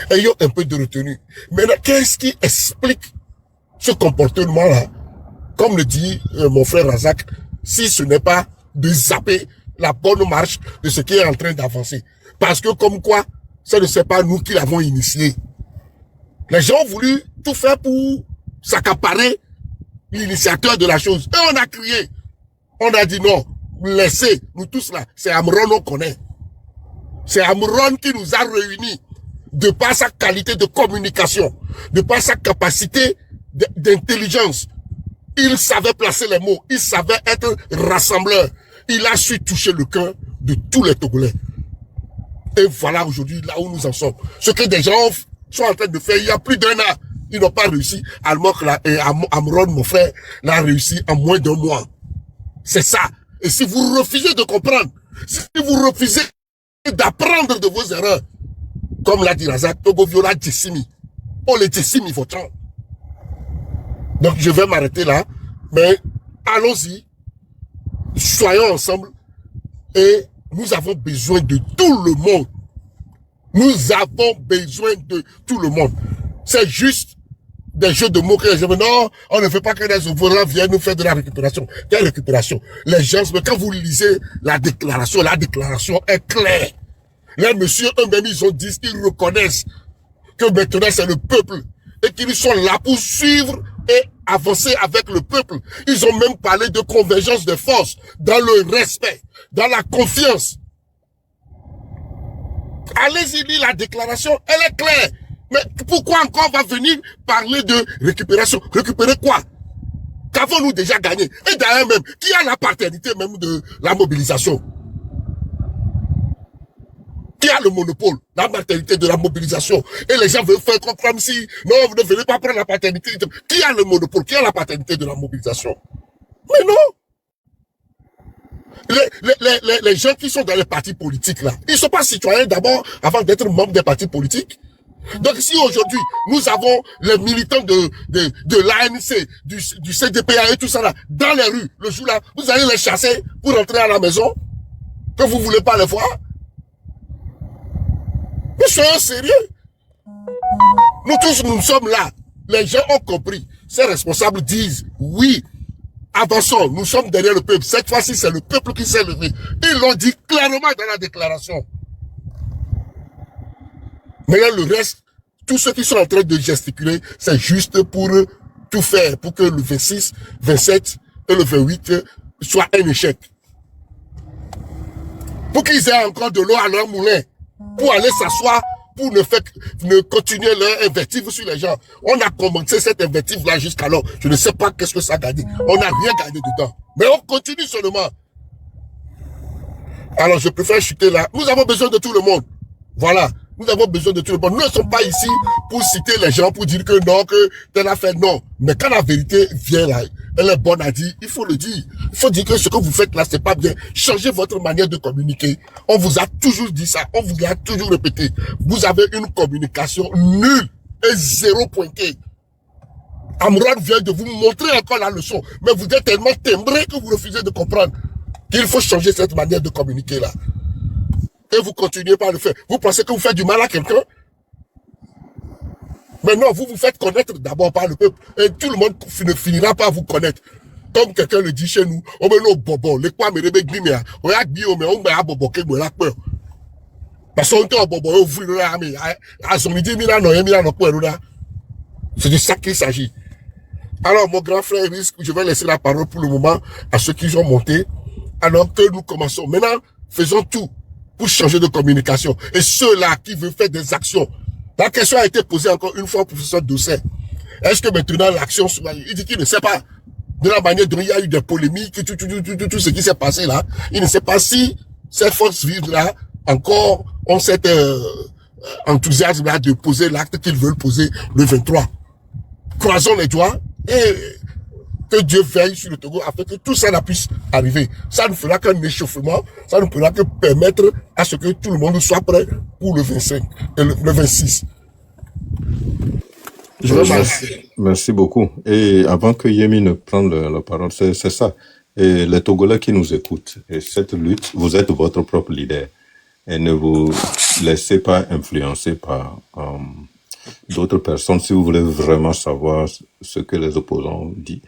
Ayons un peu de retenue. Maintenant, qu'est-ce qui explique ce comportement-là? Comme le dit mon frère Razak, si ce n'est pas de zapper la bonne marche de ce qui est en train d'avancer. Parce que comme quoi, ce ne c'est pas nous qui l'avons initié. Les gens ont voulu tout faire pour s'accaparer l'initiateur de la chose. Et on a crié. On a dit non, laissez, nous tous là, c'est Amron on connaît. C'est Amron qui nous a réunis. De par sa qualité de communication, de par sa capacité d'intelligence. Il savait placer les mots, il savait être rassembleur. Il a su toucher le cœur de tous les Togolais. Et voilà aujourd'hui là où nous en sommes. Ce que des gens sont en train de faire il y a plus d'un an, ils n'ont pas réussi. Amron, mon frère, l'a réussi en moins d'un mois. C'est ça. Et si vous refusez de comprendre, si vous refusez d'apprendre de vos erreurs, comme l'a dit Razak, Togo Viola Djessimi. Oh, les Djessimi, votre temps. Donc, je vais m'arrêter là. Mais, allons-y. Soyons ensemble. Et nous avons besoin de tout le monde. Nous avons besoin de tout le monde. C'est juste des jeux de mots que les gens disent, non, on ne veut pas que les opposants viennent nous faire de la récupération. Quelle récupération? Les gens, mais quand vous lisez la déclaration est claire. Les messieurs eux-mêmes, ils reconnaissent que maintenant c'est le peuple et qu'ils sont là pour suivre et avancer avec le peuple. Ils ont même parlé de convergence de forces dans le respect, dans la confiance. Allez-y lire la déclaration, elle est claire. Mais pourquoi encore on va venir parler de récupération? Récupérer quoi? Qu'avons-nous déjà gagné? Et d'ailleurs même, qui a la paternité même de la mobilisation? Qui a le monopole, la paternité de la mobilisation? Et les gens veulent faire comme si, non, vous ne venez pas prendre la paternité. Qui a le monopole? Qui a la paternité de la mobilisation? Mais non! Les gens qui sont dans les partis politiques là, ils ne sont pas citoyens d'abord avant d'être membres des partis politiques. Donc si aujourd'hui, nous avons les militants de l'ANC, du CDPA et tout ça là, dans les rues, le jour là, vous allez les chasser pour rentrer à la maison, que vous ne voulez pas les voir. Mais soyons sérieux. Nous tous, nous sommes là. Les gens ont compris. Ces responsables disent, oui, avançons, nous sommes derrière le peuple. Cette fois-ci, c'est le peuple qui s'est levé. Ils l'ont dit clairement dans la déclaration. Maintenant, le reste, tous ceux qui sont en train de gesticuler, c'est juste pour tout faire, pour que le 26, 27 et le 28 soient un échec. Pour qu'ils aient encore de l'eau à leur moulin, pour aller s'asseoir, pour ne continuer leur invective sur les gens. On a commencé cette invective-là jusqu'alors. Je ne sais pas qu'est-ce que ça a gagné. On n'a rien gagné dedans. Mais on continue seulement. Alors, je préfère chuter là. Nous avons besoin de tout le monde. Voilà. Nous avons besoin de tout le monde. Nous ne sommes pas ici pour citer les gens, pour dire que non, que telle affaire, non. Mais quand la vérité vient là, elle est bonne à dire, il faut le dire. Il faut dire que ce que vous faites là, c'est pas bien. Changez votre manière de communiquer. On vous a toujours dit ça. On vous l'a toujours répété. Vous avez une communication nulle et zéro pointé. Amran vient de vous montrer encore la leçon. Mais vous êtes tellement timbré que vous refusez de comprendre qu'il faut changer cette manière de communiquer là. Et vous continuez par le faire. Vous pensez que vous faites du mal à quelqu'un? Mais non, vous vous faites connaître d'abord par le peuple. Et tout le monde ne finira pas à vous connaître. Comme quelqu'un le dit chez nous. Oh, mais non, bobo, les quoi, mais les béglimia. Oh, y'a bio, mais on m'a bobo, que la peur. Parce qu'on te bobo, on vous l'a, mais à son idée, c'est de ça qu'il s'agit. Alors, mon grand frère risque, je vais laisser la parole pour le moment à ceux qui ont monté. Alors que nous commençons. Maintenant, faisons tout pour changer de communication. Et ceux-là qui veulent faire des actions. La question a été posée encore une fois au professeur Doucet. Est-ce que maintenant l'action, il dit qu'il ne sait pas de la manière dont il y a eu des polémiques, tout ce qui s'est passé là. Il ne sait pas si ces forces vives là encore ont cet enthousiasme là de poser l'acte qu'ils veulent poser le 23. Croisons les doigts et que Dieu veille sur le Togo afin que tout ça puisse arriver. Ça ne fera qu'un échauffement, ça ne fera que permettre à ce que tout le monde soit prêt pour le 25 et le 26. Merci beaucoup. Et avant que Yemi ne prenne la parole, c'est ça. Et les Togolais qui nous écoutent, et cette lutte, vous êtes votre propre leader. Et ne vous laissez pas influencer par d'autres personnes si vous voulez vraiment savoir ce que les opposants disent.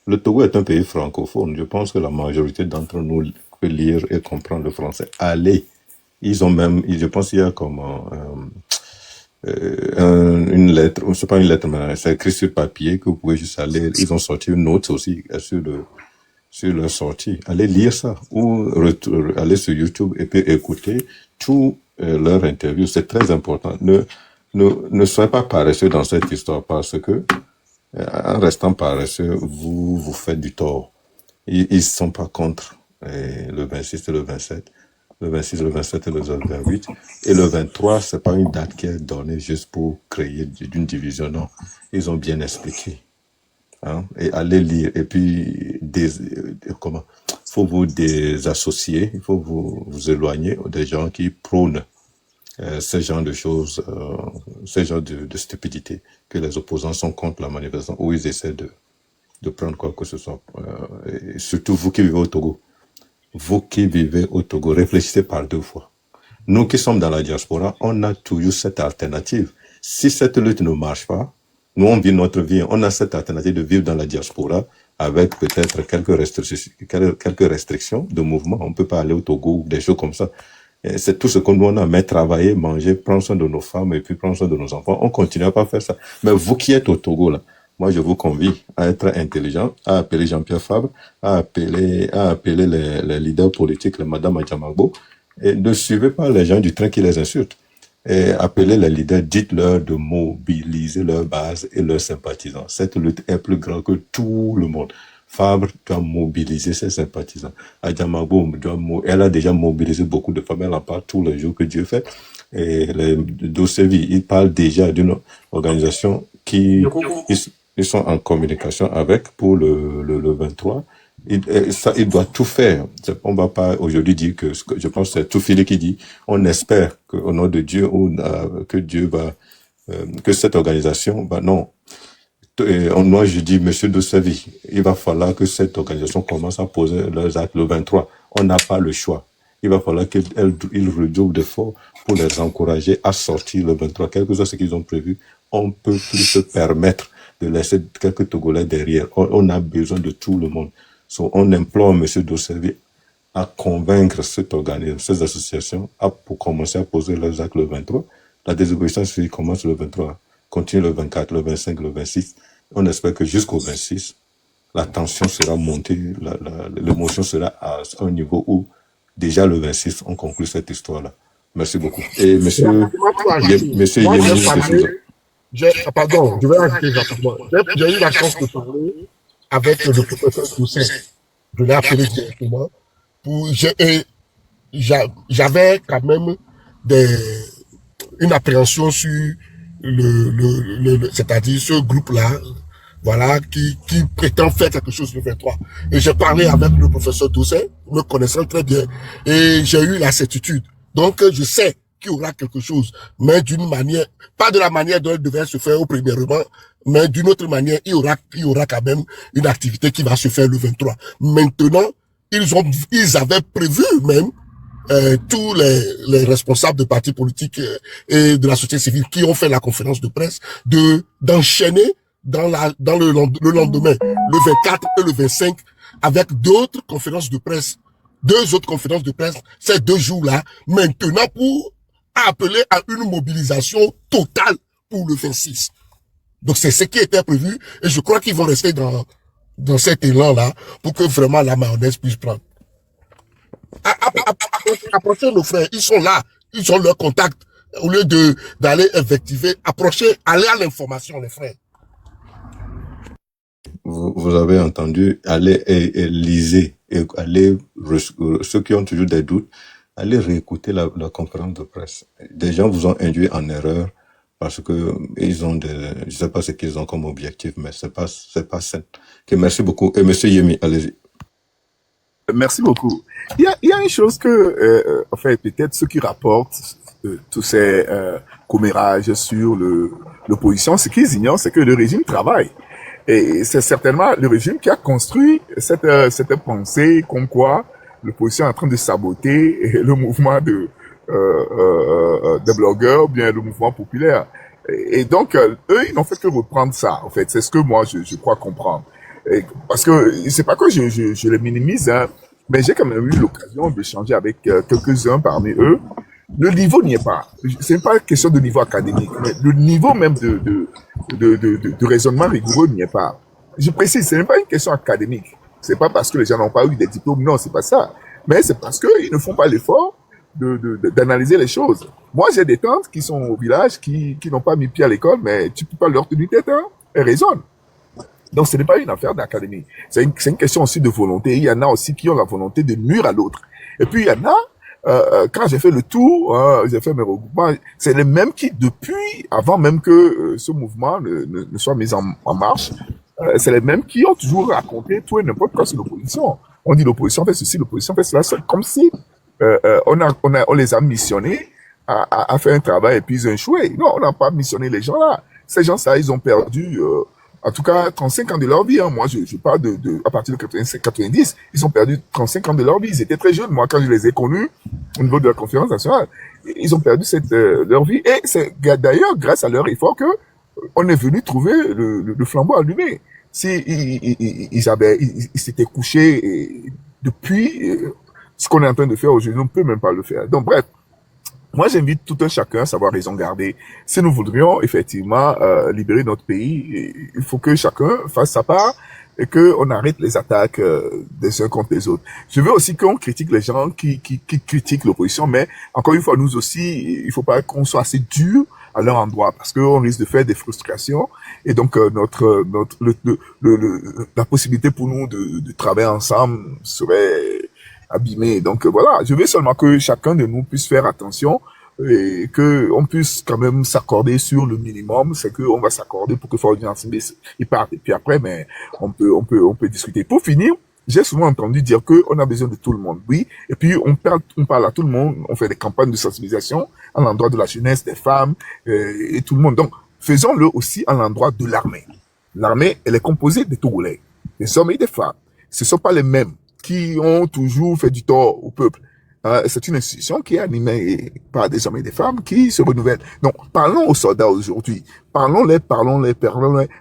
Le Togo est un pays francophone. Je pense que la majorité d'entre nous peut lire et comprendre le français. Allez, ils ont même, je pense qu'il y a comme une lettre, c'est pas une lettre, mais c'est écrit sur papier que vous pouvez juste aller. Ils ont sorti une note aussi sur leur sortie. Allez lire ça ou aller sur YouTube et puis écouter tout leur interview. C'est très important. Ne soyez pas paresseux dans cette histoire parce que en restant paresseux, vous faites du tort. Ils ne sont pas contre le 26 et le 27. Le 26, le 27 et le 28. Et le 23, c'est pas une date qui est donnée juste pour créer une division. Non. Ils ont bien expliqué. Hein? Et allez lire. Et puis, faut vous désassocier. Il faut vous éloigner des gens qui prônent ce genre de choses, ce genre de stupidité, que les opposants sont contre la manifestation, où ils essaient de prendre quoi que ce soit. Et surtout vous qui vivez au Togo. Vous qui vivez au Togo, réfléchissez par deux fois. Nous qui sommes dans la diaspora, on a toujours cette alternative. Si cette lutte ne marche pas, Nous, on vit notre vie. On a cette alternative de vivre dans la diaspora avec peut-être quelques restrictions de mouvement. On peut pas aller au Togo ou des choses comme ça. Et c'est tout ce qu'on doit a, mais travailler, manger, prendre soin de nos femmes et puis prendre soin de nos enfants. On continuera pas à faire ça. Mais vous qui êtes au Togo, là, moi, je vous convie à être intelligent, à appeler Jean-Pierre Fabre, à appeler les leaders politiques, les Madame Adjamagbo, et ne suivez pas les gens du train qui les insultent. Et appelez les leaders, dites-leur de mobiliser leur base et leurs sympathisants. Cette lutte est plus grande que tout le monde. Fabre doit mobiliser ses sympathisants. Adjamagbo elle a déjà mobilisé beaucoup de femmes, elle en parle tous les jours que Dieu fait. Et les Dosevi, ils parlent déjà d'une organisation qui, ils sont en communication avec pour le 23. Il doit tout faire. On va pas aujourd'hui dire que je pense que c'est Toufili qui dit, on espère qu'au nom de Dieu, que Dieu va, que cette organisation, non. Moi, je dis, monsieur Dosevi, il va falloir que cette organisation commence à poser leurs actes le 23. On n'a pas le choix. Il va falloir qu'ils redoublent d'efforts pour les encourager à sortir le 23. Quel que soit ce qu'ils ont prévu, on peut plus se permettre de laisser quelques Togolais derrière. On a besoin de tout le monde. On implore M. Dosevi à convaincre cette organisation, ces associations, pour commencer à poser leurs actes le 23. La désobéissance commence le 23, continue le 24, le 25, le 26. On espère que jusqu'au 26, la tension sera montée, l'émotion sera à un niveau où, déjà le 26, on conclut cette histoire-là. Merci beaucoup. Et monsieur Pardon, je vais ajouter rapidement. J'ai eu la chance de parler avec le professeur Toussaint. Je l'ai appelé directement. J'avais quand même une appréhension sur c'est-à-dire ce groupe-là, voilà, qui prétend faire quelque chose le 23. Et j'ai parlé avec le professeur Toussaint, me connaissant très bien, et j'ai eu la certitude. Donc, je sais qu'il y aura quelque chose, mais d'une manière, pas de la manière dont elle devait se faire au premièrement, mais d'une autre manière, il y aura quand même une activité qui va se faire le 23. Maintenant, ils avaient prévu même, tous les responsables de partis politiques et de la société civile qui ont fait la conférence de presse, d'enchaîner dans le lendemain, le 24 et le 25, avec d'autres conférences de presse, 2 autres conférences de presse, ces 2 jours-là, maintenant pour appeler à une mobilisation totale pour le 26. Donc c'est ce qui était prévu et je crois qu'ils vont rester dans cet élan-là pour que vraiment la mayonnaise puisse prendre. Approchez nos frères, ils sont là, ils ont leur contact. Au lieu d'aller invectiver, allez à l'information, les frères. Vous avez entendu, allez et lisez, et allez, ceux qui ont toujours des doutes, allez réécouter la conférence de presse. Des gens vous ont induit en erreur parce que ils ont je sais pas ce qu'ils ont comme objectif, mais c'est pas sain. Okay, merci beaucoup. Et monsieur Yemi, allez-y. Merci beaucoup. Il y a une chose que, en fait, peut-être ceux qui rapportent tous ces commérages sur l'opposition, ce qu'ils ignorent, c'est que le régime travaille. Et c'est certainement le régime qui a construit cette pensée comme quoi l'opposition est en train de saboter le mouvement de blogueurs, ou bien le mouvement populaire. Et donc, eux, ils n'ont fait que reprendre ça, en fait. C'est ce que moi, je crois comprendre. Parce que c'est pas que je les minimise, hein, mais j'ai quand même eu l'occasion d'échanger avec quelques-uns parmi eux. Le niveau n'y est pas. C'est pas une question de niveau académique, mais le niveau même de raisonnement rigoureux n'y est pas. Je précise, ce n'est pas une question académique. C'est pas parce que les gens n'ont pas eu des diplômes, non, c'est pas ça. Mais c'est parce qu'ils ne font pas l'effort d'analyser les choses. Moi, j'ai des tantes qui sont au village, qui n'ont pas mis pied à l'école, mais tu peux pas leur tenir tête, hein. Elles raisonnent. Donc, ce n'est pas une affaire d'académie. C'est une question aussi de volonté. Il y en a aussi qui ont la volonté de nuire à l'autre. Et puis, il y en a, quand j'ai fait le tour, j'ai fait mes regroupements, c'est les mêmes qui, depuis, avant même que ce mouvement ne soit mis en marche, c'est les mêmes qui ont toujours raconté tout et n'importe quoi sur l'opposition. On dit l'opposition fait ceci, l'opposition fait cela, c'est comme si on les a missionnés à faire un travail et puis ils ont échoué. Non, on n'a pas missionné les gens là. Ces gens-là, ils ont perdu, en tout cas, 35 ans de leur vie. Hein. Moi, je parle à partir de 90, ils ont perdu 35 ans de leur vie. Ils étaient très jeunes. Moi, quand je les ai connus, au niveau de la conférence nationale, ils ont perdu leur vie. Et c'est d'ailleurs grâce à leur effort que on est venu trouver le flambeau allumé. Si ils s'étaient couchés depuis ce qu'on est en train de faire aujourd'hui, on ne peut même pas le faire. Donc bref, moi j'invite tout un chacun à savoir raison garder. Si nous voudrions effectivement libérer notre pays, il faut que chacun fasse sa part et qu'on arrête les attaques des uns contre les autres. Je veux aussi qu'on critique les gens qui critiquent l'opposition, mais encore une fois, nous aussi, il faut pas qu'on soit assez dur à leur endroit parce qu'on risque de faire des frustrations et donc la possibilité pour nous de travailler ensemble serait abîmée. Donc voilà, je veux seulement que chacun de nous puisse faire attention et que on puisse quand même s'accorder sur le minimum, c'est que on va s'accorder pour que Ford il parte et puis après mais on peut discuter. Pour finir, j'ai souvent entendu dire que on a besoin de tout le monde, oui, et puis on parle à tout le monde, on fait des campagnes de sensibilisation à l'endroit de la jeunesse, des femmes et tout le monde. Donc faisons-le aussi à l'endroit de l'armée. L'armée, elle est composée de Togolais, des hommes et des femmes. Ce sont pas les mêmes qui ont toujours fait du tort au peuple. C'est une institution qui est animée par des hommes et des femmes qui se renouvellent. Donc, parlons aux soldats aujourd'hui. Parlons-les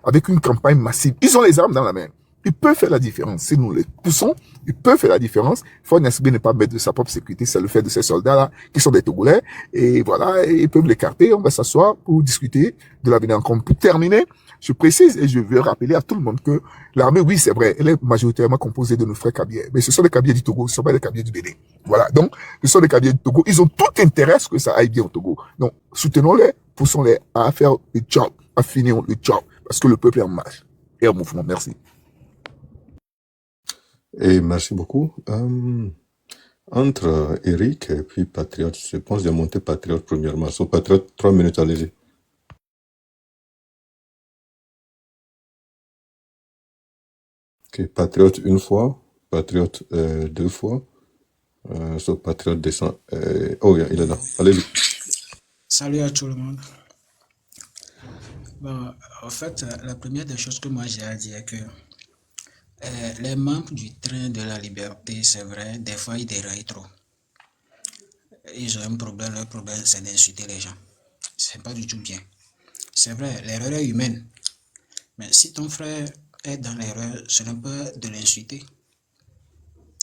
avec une campagne massive. Ils ont les armes dans la main. Ils peuvent faire la différence. Si nous les poussons, ils peuvent faire la différence. Ford Gnassingbé n'est pas mettre de sa propre sécurité, c'est le fait de ces soldats-là qui sont des Togolais. Et voilà, ils peuvent l'écarter. On va s'asseoir pour discuter de l'avenir. Encore pour terminer, je précise et je veux rappeler à tout le monde que l'armée, oui, c'est vrai, elle est majoritairement composée de nos frères Kabyles. Mais ce sont les Kabyles du Togo, ce ne sont pas les Kabyles du Bénin. Voilà. Donc, ce sont les Kabyles du Togo. Ils ont tout intérêt à ce que ça aille bien au Togo. Donc, soutenons-les, poussons-les à faire le job, à finir le job. Parce que le peuple est en marche et en mouvement. Merci. Et merci beaucoup. Entre Eric et puis Patriote, je pense de monter Patriote premièrement. So, Patriote, 3 minutes, allez-y. Ok, Patriote une fois, Patriote 2 fois. So, Patriote descend. Oh, yeah, il est là. Allez-y. Salut à tout le monde. Bon, en fait, la première des choses que moi j'ai à dire est que les membres du train de la liberté, c'est vrai, des fois ils déraillent trop. Ils ont un problème, leur problème c'est d'insulter les gens. C'est pas du tout bien. C'est vrai, l'erreur est humaine. Mais si ton frère est dans l'erreur, ce n'est pas de l'insulter.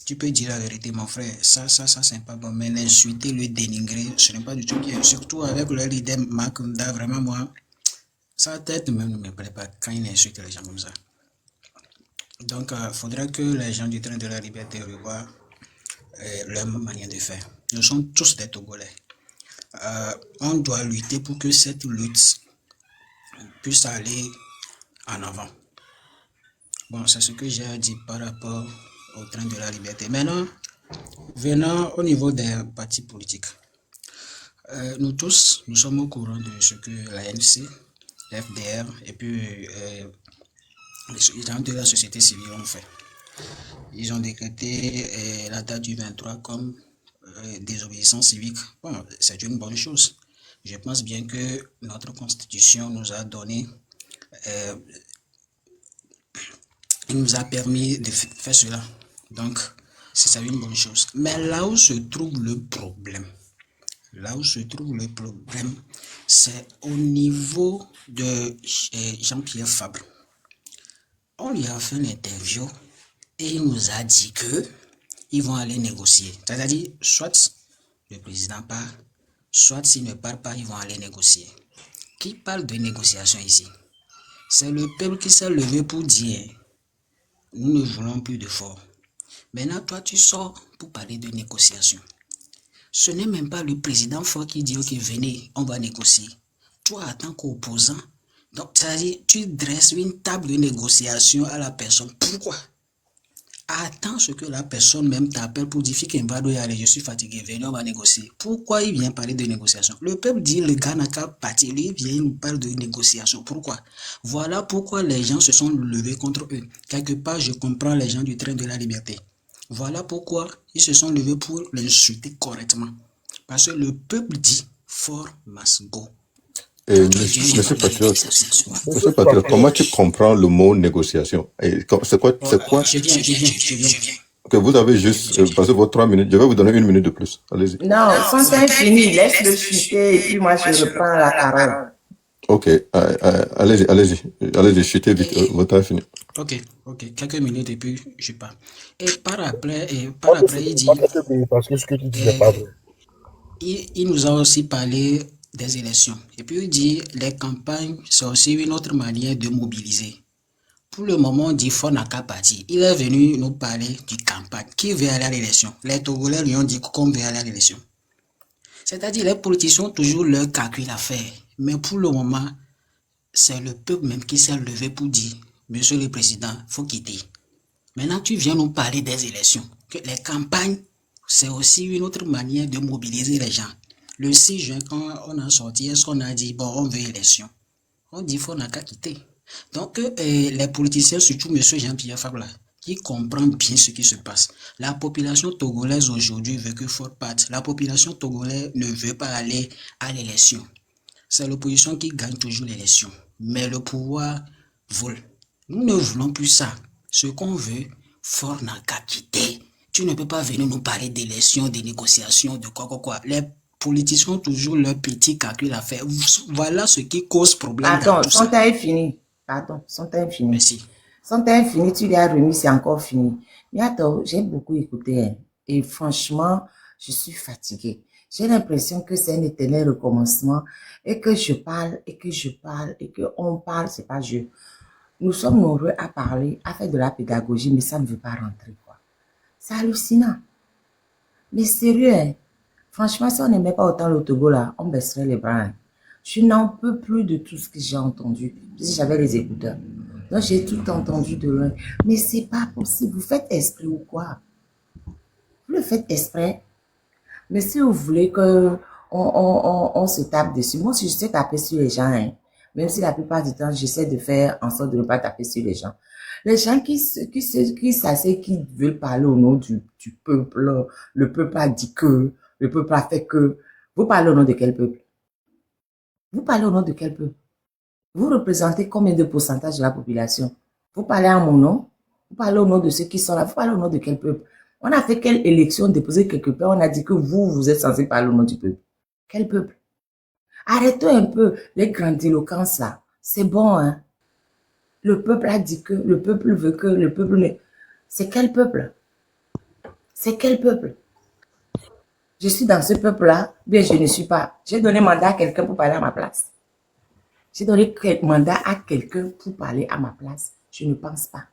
Tu peux dire la vérité, mon frère, ça, c'est pas bon. Mais l'insulter, le dénigrer, ce n'est pas du tout bien. Surtout avec le leader Makunda, vraiment, moi, sa tête même ne me plaît pas quand il insulte les gens comme ça. Donc, il faudrait que les gens du train de la liberté revoient leur manière de faire. Nous sommes tous des Togolais. On doit lutter pour que cette lutte puisse aller en avant. Bon, c'est ce que j'ai à dire par rapport au train de la liberté. Maintenant, venons au niveau des partis politiques. Nous tous, nous sommes au courant de ce que l'ANC, l'FDR et puis les gens de la société civile ont fait. Ils ont décrété la date du 23 comme désobéissance civique. Bon, c'est une bonne chose. Je pense bien que notre constitution nous a donné, il nous a permis de faire cela. Donc, c'est une bonne chose. Mais là où se trouve le problème, c'est au niveau de Jean-Pierre Fabre. On lui a fait une interview et il nous a dit que ils vont aller négocier. C'est-à-dire, soit le président part, soit s'il ne part pas, ils vont aller négocier. Qui parle de négociation ici? C'est le peuple qui s'est levé pour dire nous ne voulons plus de force. Maintenant, toi, tu sors pour parler de négociation. Ce n'est même pas le président fort qui dit, ok, venez, on va négocier. Toi, en tant qu'opposant, donc, c'est-à-dire, tu dresses une table de négociation à la personne. Pourquoi? Attends ce que la personne même t'appelle pour dire, je suis fatigué, venez, on va négocier. Pourquoi il vient parler de négociation? Le peuple dit, le gars n'a qu'à partir, lui vient, il nous parle de négociation. Pourquoi? Voilà pourquoi les gens se sont levés contre eux. Quelque part, je comprends les gens du train de la liberté. Voilà pourquoi ils se sont levés pour l'insulter correctement. Parce que le peuple dit, fort must go. Monsieur Patriote, comment tu comprends le mot négociation? C'est quoi? Je viens. Ok, vous avez juste passé vos 3 minutes. Je vais vous donner 1 minute de plus. Allez-y. Non, son temps est fini. Laisse-le chuter et puis moi je reprends la parole. Ok, allez-y, chutez vite, votre temps est fini. Ok, quelques minutes et puis je pars. Et par après, il dit, Pas quelques minutes, parce que ce que tu dis n'est euh, pas vrai. il nous a aussi parlé des élections. Et puis il dit, les campagnes, c'est aussi une autre manière de mobiliser. Pour le moment, on dit faut n'a qu'à partir. Il est venu nous parler du campagne. Qui veut aller à l'élection? Les Togolais lui ont dit qu'on veut aller à l'élection. C'est-à-dire, les politiciens ont toujours leur calcul à faire. Mais pour le moment, c'est le peuple même qui s'est levé pour dire, Monsieur le Président, il faut quitter. Maintenant, tu viens nous parler des élections. Que les campagnes, c'est aussi une autre manière de mobiliser les gens. Le 6 juin, quand on a sorti, est-ce qu'on a dit, bon, on veut élection? On dit, faut n'a qu'à quitter. Donc, les politiciens, surtout M. Jean-Pierre Fabla, qui comprend bien ce qui se passe. La population togolaise aujourd'hui veut que Ford parte. La population togolaise ne veut pas aller à l'élection. C'est l'opposition qui gagne toujours l'élection. Mais le pouvoir vole. Nous ne voulons plus ça. Ce qu'on veut, Ford n'a qu'à quitter. Tu ne peux pas venir nous parler d'élection, de négociations, de quoi. Les politiciens ont toujours leur petit calcul à faire. Voilà ce qui cause problème dans Attends, tout son ça. temps est fini. Pardon, son temps est fini. Merci. Son temps est fini, tu lui as remis, c'est encore fini. Mais attends, j'ai beaucoup écouté, hein. Et franchement, je suis fatiguée. J'ai l'impression que c'est un éternel recommencement et que je parle et que je parle et que on parle, c'est pas je. Nous sommes nombreux à parler, à faire de la pédagogie, mais ça ne veut pas rentrer, quoi. C'est hallucinant. Mais sérieux, hein. Franchement, si on n'aimait pas autant le Togo, là, on baisserait les bras, hein. Je n'en peux plus de tout ce que j'ai entendu. Si j'avais les écouteurs. Donc, j'ai tout entendu de loin. Mais c'est pas possible. Vous faites esprit ou quoi? Vous le faites exprès. Mais si vous voulez que on se tape dessus, moi, si je sais taper sur les gens, hein, même si la plupart du temps, j'essaie de faire en sorte de ne pas taper sur les gens. Les gens qui s'asseyent, qui veulent parler au nom du peuple, le peuple a dit que, le peuple a fait que. Vous parlez au nom de quel peuple? Vous parlez au nom de quel peuple? Vous représentez combien de pourcentage de la population? Vous parlez à mon nom? Vous parlez au nom de ceux qui sont là? Vous parlez au nom de quel peuple? On a fait quelle élection déposée quelque part? On a dit que vous êtes censé parler au nom du peuple. Quel peuple? Arrêtons un peu les grandiloquences là. C'est bon, hein? Le peuple a dit que, le peuple veut que, le peuple ne... C'est quel peuple? C'est quel peuple? Je suis dans ce peuple-là, bien je ne suis pas. J'ai donné mandat à quelqu'un pour parler à ma place. J'ai donné mandat à quelqu'un pour parler à ma place. Je ne pense pas.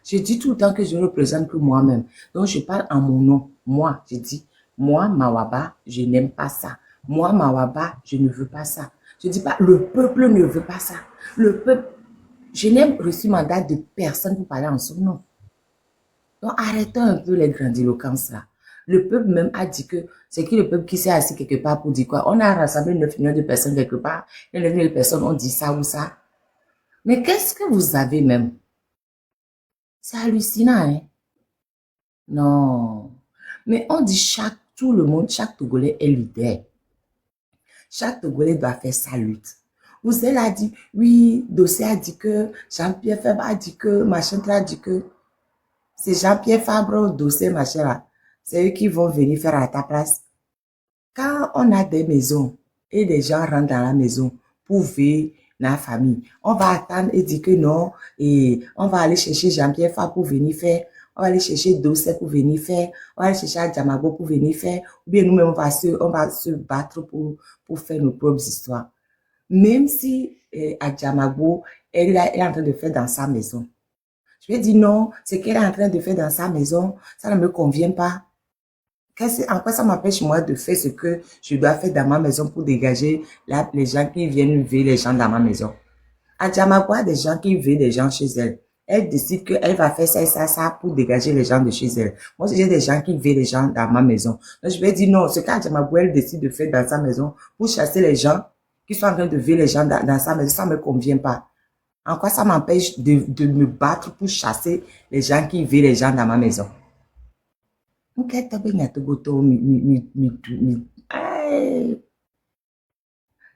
Je dis tout le temps que je ne représente que moi-même. Donc, je parle en mon nom. Moi, je dis, moi, Mawaba, je n'aime pas ça. Moi, Mawaba, je ne veux pas ça. Je ne dis pas, le peuple ne veut pas ça. Le peuple, je n'ai reçu mandat de personne pour parler en son nom. Donc, arrêtons un peu les grandiloquences là. Le peuple même a dit que c'est qui le peuple qui s'est assis quelque part pour dire quoi? On a rassemblé 9 millions de personnes quelque part. Et 9 millions de personnes ont dit ça ou ça. Mais qu'est-ce que vous avez même? C'est hallucinant, hein? Non. Mais on dit tout le monde, chaque Togolais est leader. Chaque Togolais doit faire sa lutte. Vous a dit, oui, Dossé a dit que, Jean-Pierre Fabre a dit que, machin a dit que, c'est Jean-Pierre Fabre, Dossé, machin là. C'est eux qui vont venir faire à ta place. Quand on a des maisons et des gens rentrent dans la maison pour vivre la famille, on va attendre et dire que non, et on va aller chercher Jean-Pierre Fabre pour venir faire, on va aller chercher Dossé pour venir faire, on va aller chercher Adjamago pour venir faire, ou bien nous-mêmes on va se battre pour faire nos propres histoires. Même si Adjamago, elle est en train de faire dans sa maison. Je vais dire non, ce qu'elle est en train de faire dans sa maison, ça ne me convient pas. En quoi ça m'empêche moi de faire ce que je dois faire dans ma maison pour dégager les gens qui viennent vivre les gens dans ma maison? Adjamago a des gens qui vivent des gens chez elle. Elle décide qu'elle va faire ça et ça pour dégager les gens de chez elle. Moi, j'ai des gens qui vivent les gens dans ma maison. Donc, je vais dire non, ce qu'Adjamago, elle décide de faire dans sa maison pour chasser les gens qui sont en train de vivre les gens dans sa maison, ça ne me convient pas. En quoi ça m'empêche de me battre pour chasser les gens qui vivent les gens dans ma maison?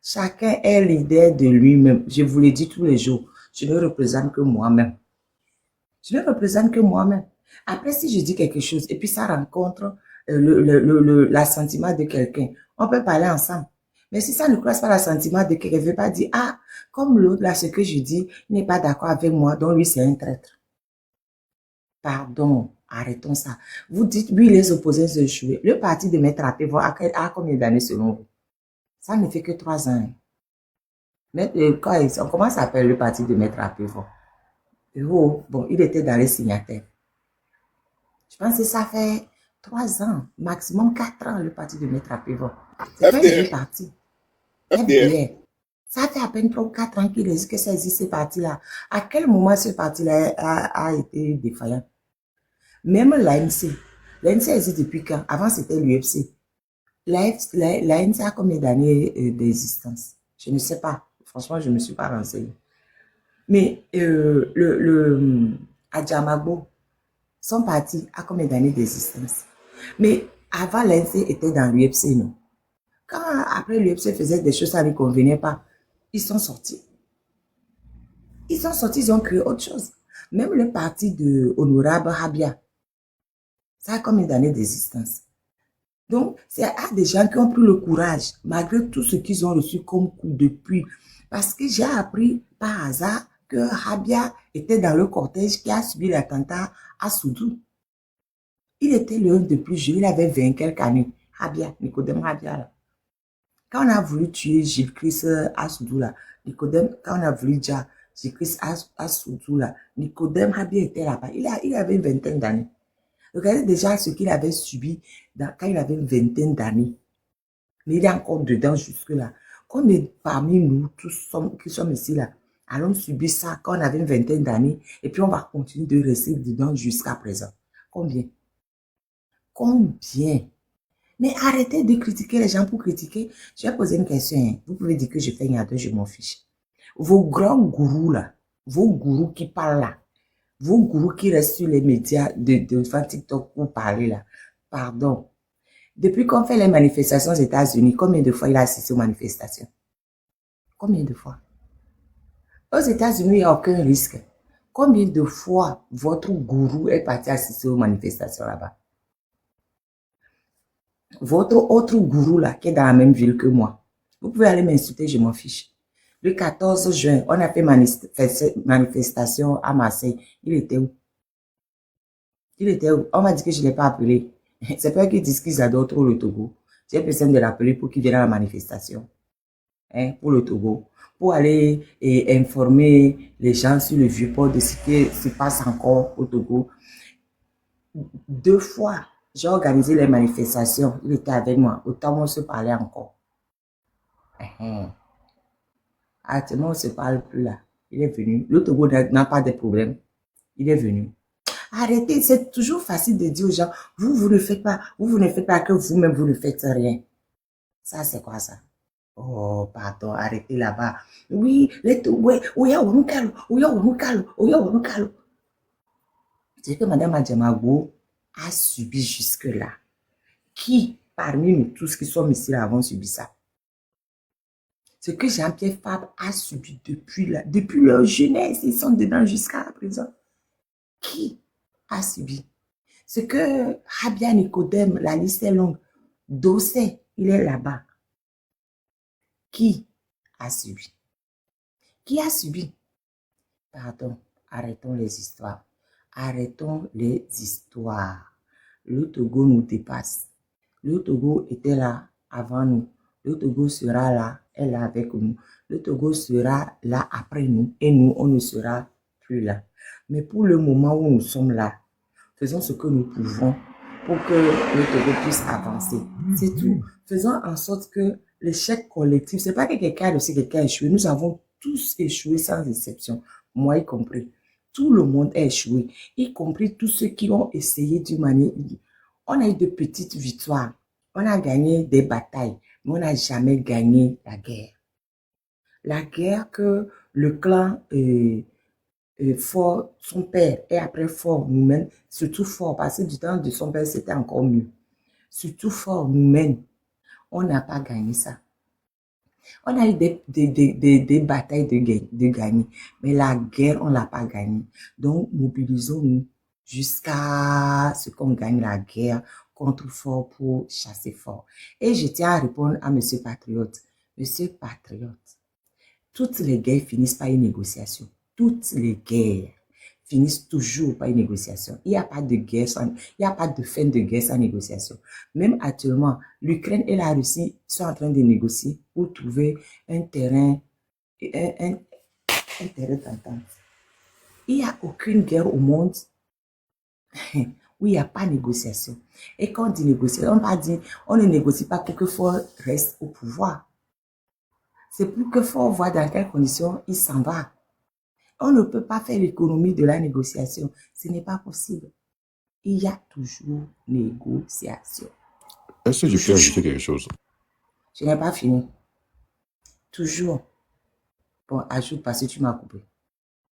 Chacun est leader de lui-même. Je vous le dis tous les jours. Je ne représente que moi-même. Je ne représente que moi-même. Après, si je dis quelque chose et puis ça rencontre l'assentiment de quelqu'un, on peut parler ensemble. Mais si ça ne croise pas l'assentiment de quelqu'un, ne veut pas dire, ah, comme l'autre, là, ce que je dis, n'est pas d'accord avec moi, donc lui, c'est un traître. Pardon, arrêtons ça. Vous dites, oui, les opposés se jouent. Le parti de Maître Apévo a combien d'années selon vous? Ça ne fait que 3 ans. Mais comment ça s'appelle le parti de Maître Apévo? Bon, il était dans les signataires. Je pense que ça fait 3 ans, maximum 4 ans, le parti de Maître Apévo. C'est pas un vieux parti. FDR. Ça fait à peine 3 ou 4 ans qu'il existe que ça existe, ce parti-là. À quel moment ce parti-là a été défaillant? Même l'ANC. L'ANC existe depuis quand? Avant, c'était l'UFC. L'ANC a combien d'années d'existence? Je ne sais pas. Franchement, je ne me suis pas renseignée. Mais Adjamagbo, son parti a combien d'années d'existence? Mais avant, l'ANC était dans l'UFC, non? Quand après l'UFC faisait des choses, ça ne lui convenait pas. Ils sont sortis. Ils ont créé autre chose. Même le parti de Honorable Habia, ça a combien d'années d'existence? Donc, c'est à des gens qui ont pris le courage, malgré tout ce qu'ils ont reçu comme coup depuis. Parce que j'ai appris par hasard que Habia était dans le cortège qui a subi l'attentat à Soudou. Il était l'un des plus jeunes, il avait 20 quelques années. Habia, Nicodème Habia, là. Quand on a voulu tuer Gilles-Christ à Soudou, là, Nicodème, quand on a voulu dire Gilles-Christ à Soudou, là, Nicodème Habia était là-bas. Il avait une vingtaine d'années. Regardez déjà ce qu'il avait subi quand il avait une vingtaine d'années. Mais il est encore dedans jusque-là. Combien parmi nous, tous qui sommes ici, là, allons subir ça quand on avait une vingtaine d'années et puis on va continuer de rester dedans jusqu'à présent? Combien? Combien? Mais arrêtez de critiquer les gens pour critiquer. Je vais poser une question. Vous pouvez dire que je fais une adresse, je m'en fiche. Vos grands gourous, là, vos gourous qui parlent là, vos gourous qui restent sur les médias de TikTok pour parler là, pardon. Depuis qu'on fait les manifestations aux États-Unis, combien de fois il a assisté aux manifestations? Combien de fois? Aux États-Unis, il n'y a aucun risque. Combien de fois votre gourou est parti assister aux manifestations là-bas? Votre autre gourou là, qui est dans la même ville que moi, vous pouvez aller m'insulter, je m'en fiche. Le 14 juin, on a fait manifestation à Marseille. Il était où? Il était où? On m'a dit que je ne l'ai pas appelé. C'est pas qu'ils disent qu'ils adorent trop le Togo. J'ai besoin de l'appeler pour qu'il vienne à la manifestation. Pour le Togo. Pour aller informer les gens sur le vieux port de ce qui se passe encore au Togo. 2 fois, j'ai organisé les manifestations. Il était avec moi. Autant on se parlait encore. Actuellement, on ne se parle plus là. Il est venu. Le Togo n'a pas de problème. Il est venu. Arrêtez, c'est toujours facile de dire aux gens, vous ne faites pas, vous ne faites pas que vous-même, vous ne faites rien. Ça, c'est quoi ça? Oh, pardon, arrêtez là-bas. Oui, c'est que Madame Adjamagbo a subi jusque-là. Qui, parmi nous tous qui sommes ici là, avons subi ça? Ce que Jean-Pierre Fabre a subi depuis leur jeunesse, ils sont dedans jusqu'à présent. Qui a subi? Ce que Habia Nicodème, la liste est longue, Dossé, il est là-bas. Qui a subi? Qui a subi? Pardon, arrêtons les histoires. Arrêtons les histoires. Le Togo nous dépasse. Le Togo était là avant nous. Le Togo sera là, elle est là avec nous. Le Togo sera là après nous et nous, on ne sera plus là. Mais pour le moment où nous sommes là, faisons ce que nous pouvons pour que le Togo puisse avancer. C'est tout. Faisons en sorte que l'échec collectif, c'est pas que quelqu'un a échoué. Nous avons tous échoué sans exception, moi y compris. Tout le monde a échoué, y compris tous ceux qui ont essayé d'une manière. On a eu de petites victoires. On a gagné des batailles, mais on n'a jamais gagné la guerre. La guerre que le clan Fort, son père, et après Fort nous mène, surtout Fort, parce que du temps de son père, c'était encore mieux. Surtout Fort nous mène. On n'a pas gagné ça. On a eu des batailles de gagner, mais la guerre, on ne l'a pas gagnée. Donc, mobilisons-nous jusqu'à ce qu'on gagne la guerre contre Fort pour chasser Fort. Et je tiens à répondre à M. Patriote. Monsieur Patriote, toutes les guerres finissent par une négociation. Toutes les guerres finissent toujours par une négociation. Il n'y a pas de guerre il n'y a pas de fin de guerre sans négociation. Même actuellement, l'Ukraine et la Russie sont en train de négocier pour trouver un terrain d'entente. Il n'y a aucune guerre au monde où il n'y a pas de négociation. Et quand on dit négociation, on ne négocie pas pour que Ford reste au pouvoir. C'est pour que Ford voit dans quelles conditions il s'en va. On ne peut pas faire l'économie de la négociation. Ce n'est pas possible. Il y a toujours négociation. Est-ce que je peux ajouter quelque chose? Je n'ai pas fini. Toujours. Bon, ajoute parce que tu m'as coupé.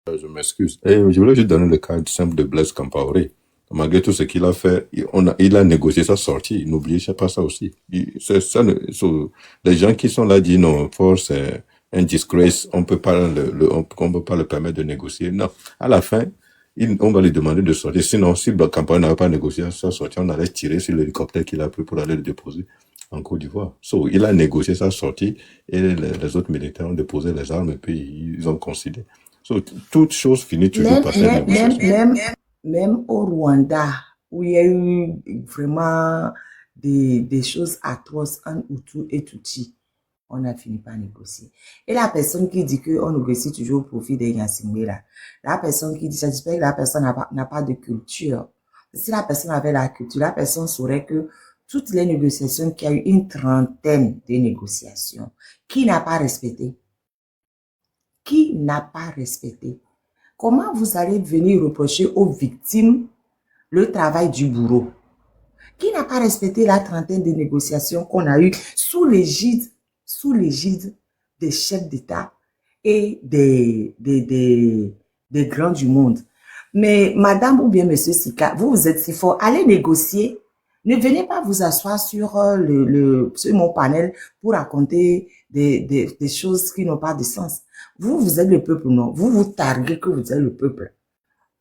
Je m'excuse. Je voulais juste donner le cas simple de Blaise Compaoré. Malgré tout ce qu'il a fait, il a négocié sa sortie. N'oubliez pas ça aussi. Les gens qui sont là disent non, force, c'est un disgrace, on peut pas le permettre de négocier. Non. À la fin, on va lui demander de sortir. Sinon, si Compaoré n'avait pas négocié sa sortie, on allait tirer sur l'hélicoptère qu'il a pris pour aller le déposer en Côte d'Ivoire. Il a négocié sa sortie et les autres militaires ont déposé les armes et puis ils ont concédé. Toute chose finit toujours par faire négociation. Même au Rwanda, où il y a eu vraiment des choses atroces en Hutu et Tutsi, on a fini par négocier. Et la personne qui dit qu'on négocie toujours au profit des Yassingbe, la personne qui dit ça, j'espère que la personne n'a pas de culture. Si la personne avait la culture, la personne saurait que toutes les négociations, qu'il y a eu une trentaine de négociations, qui n'a pas respecté? Qui n'a pas respecté? Comment vous allez venir reprocher aux victimes le travail du bourreau? Qui n'a pas respecté la trentaine de négociations qu'on a eues sous l'égide des chefs d'État et des grands du monde? Mais madame ou bien monsieur Sika, vous êtes si fort, allez négocier. Ne venez pas vous asseoir sur mon panel pour raconter des choses qui n'ont pas de sens. Vous êtes le peuple, non? Vous vous targuez que vous êtes le peuple.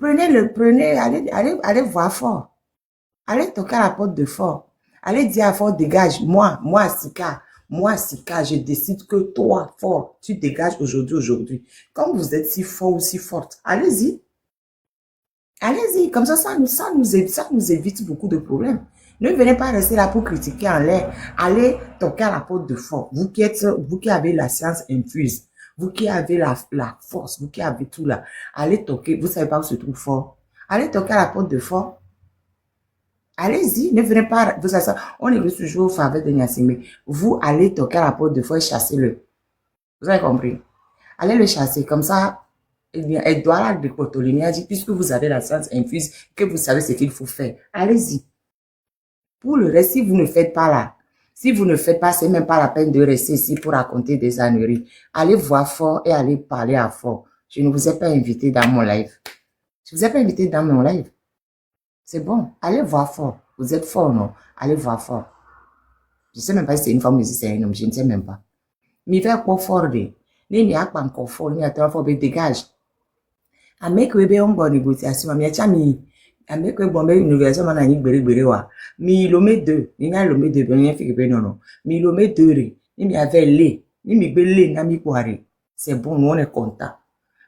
Allez voir Ford. Allez toquer à la porte de Ford. Allez dire à Ford, dégage. Moi, Sika, je décide que toi, Ford, tu dégages aujourd'hui. Comme vous êtes si fort ou si forte, allez-y. Allez-y. Comme ça nous évite beaucoup de problèmes. Ne venez pas rester là pour critiquer en l'air. Allez toquer à la porte de Ford. Vous qui avez la science infuse. Vous qui avez la force, vous qui avez tout là, allez toquer. Vous savez pas où se trouve Ford? Allez toquer à la porte de Ford. Allez-y, ne venez pas vous asseoir. On négocie toujours au faveur de Niassime. Vous allez toquer à la porte de Ford et chassez-le. Vous avez compris? Allez le chasser. Comme ça, eh bien, Edouard de Cotoligny a dit, puisque vous avez la science infuse, que vous savez ce qu'il faut faire. Allez-y. Pour le reste, si vous ne faites pas là, si vous ne faites pas, c'est même pas la peine de rester ici pour raconter des âneries. Allez voir Ford et allez parler à Ford. Je ne vous ai pas invité dans mon live. Je vous ai pas invité dans mon live. C'est bon. Allez voir Ford. Vous êtes fort, non? Allez voir Ford. Je ne sais même pas si c'est une femme ou si c'est un homme. Je ne sais même pas. Mais il fait quoi Ford? Il n'y a pas encore Ford. Il y a trois Ford. Dégage. Avec le on va négociation. Mais avec le bon négociation, on a une béré wa. Mais il met deux. Il y a le met deux. Il y a fait que non. Mais il met deux. Il y avait les. Il y a belé. Il y a poiré. C'est bon. Nous on est content.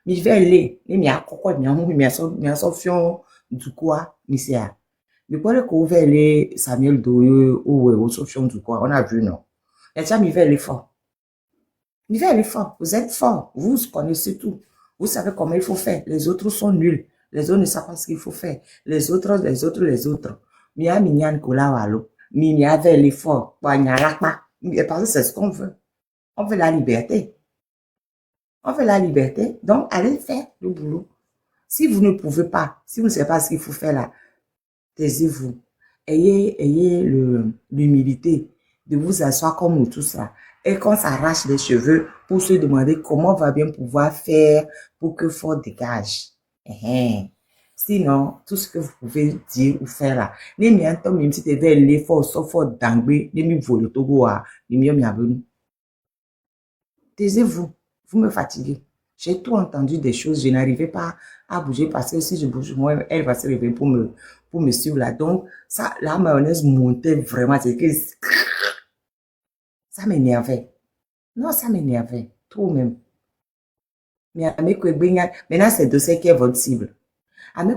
Mais il fait les. Il y a quoi? Il y a Sofion du quoi? Mais pour le coup, les Samuel Doye ou Sofion du quoi? On a vu non. Il y a mis vers l'effort. Il fait l'effort. Vous êtes fort. Vous connaissez tout. Vous savez comment il faut faire. Les autres sont nuls. Les autres ne savent pas ce qu'il faut faire. Les autres. Mia minyan kola walo. Minya vers l'effort. Parce que c'est ce qu'on veut. On veut la liberté. On veut la liberté. Donc, allez faire le boulot. Si vous ne pouvez pas, si vous ne savez pas ce qu'il faut faire là, taisez-vous. Ayez l'humilité de vous asseoir comme nous tous là. Et qu'on s'arrache les cheveux pour se demander comment on va bien pouvoir faire pour que Ford dégage. Sinon, tout ce que vous pouvez dire ou faire là, même si tu veux l'effort, sauf Ford d'anglais, même voler Togo, taisez-vous. Vous me fatiguez. J'ai tout entendu des choses, je n'arrivais pas à bouger parce que si je bouge, moi, elle va se réveiller pour me suivre là. Donc, ça, la mayonnaise montait vraiment, c'est que ça m'énervait. Non, ça m'énervait. Trop même. Mais maintenant, c'est dossier qui est votre cible. Allez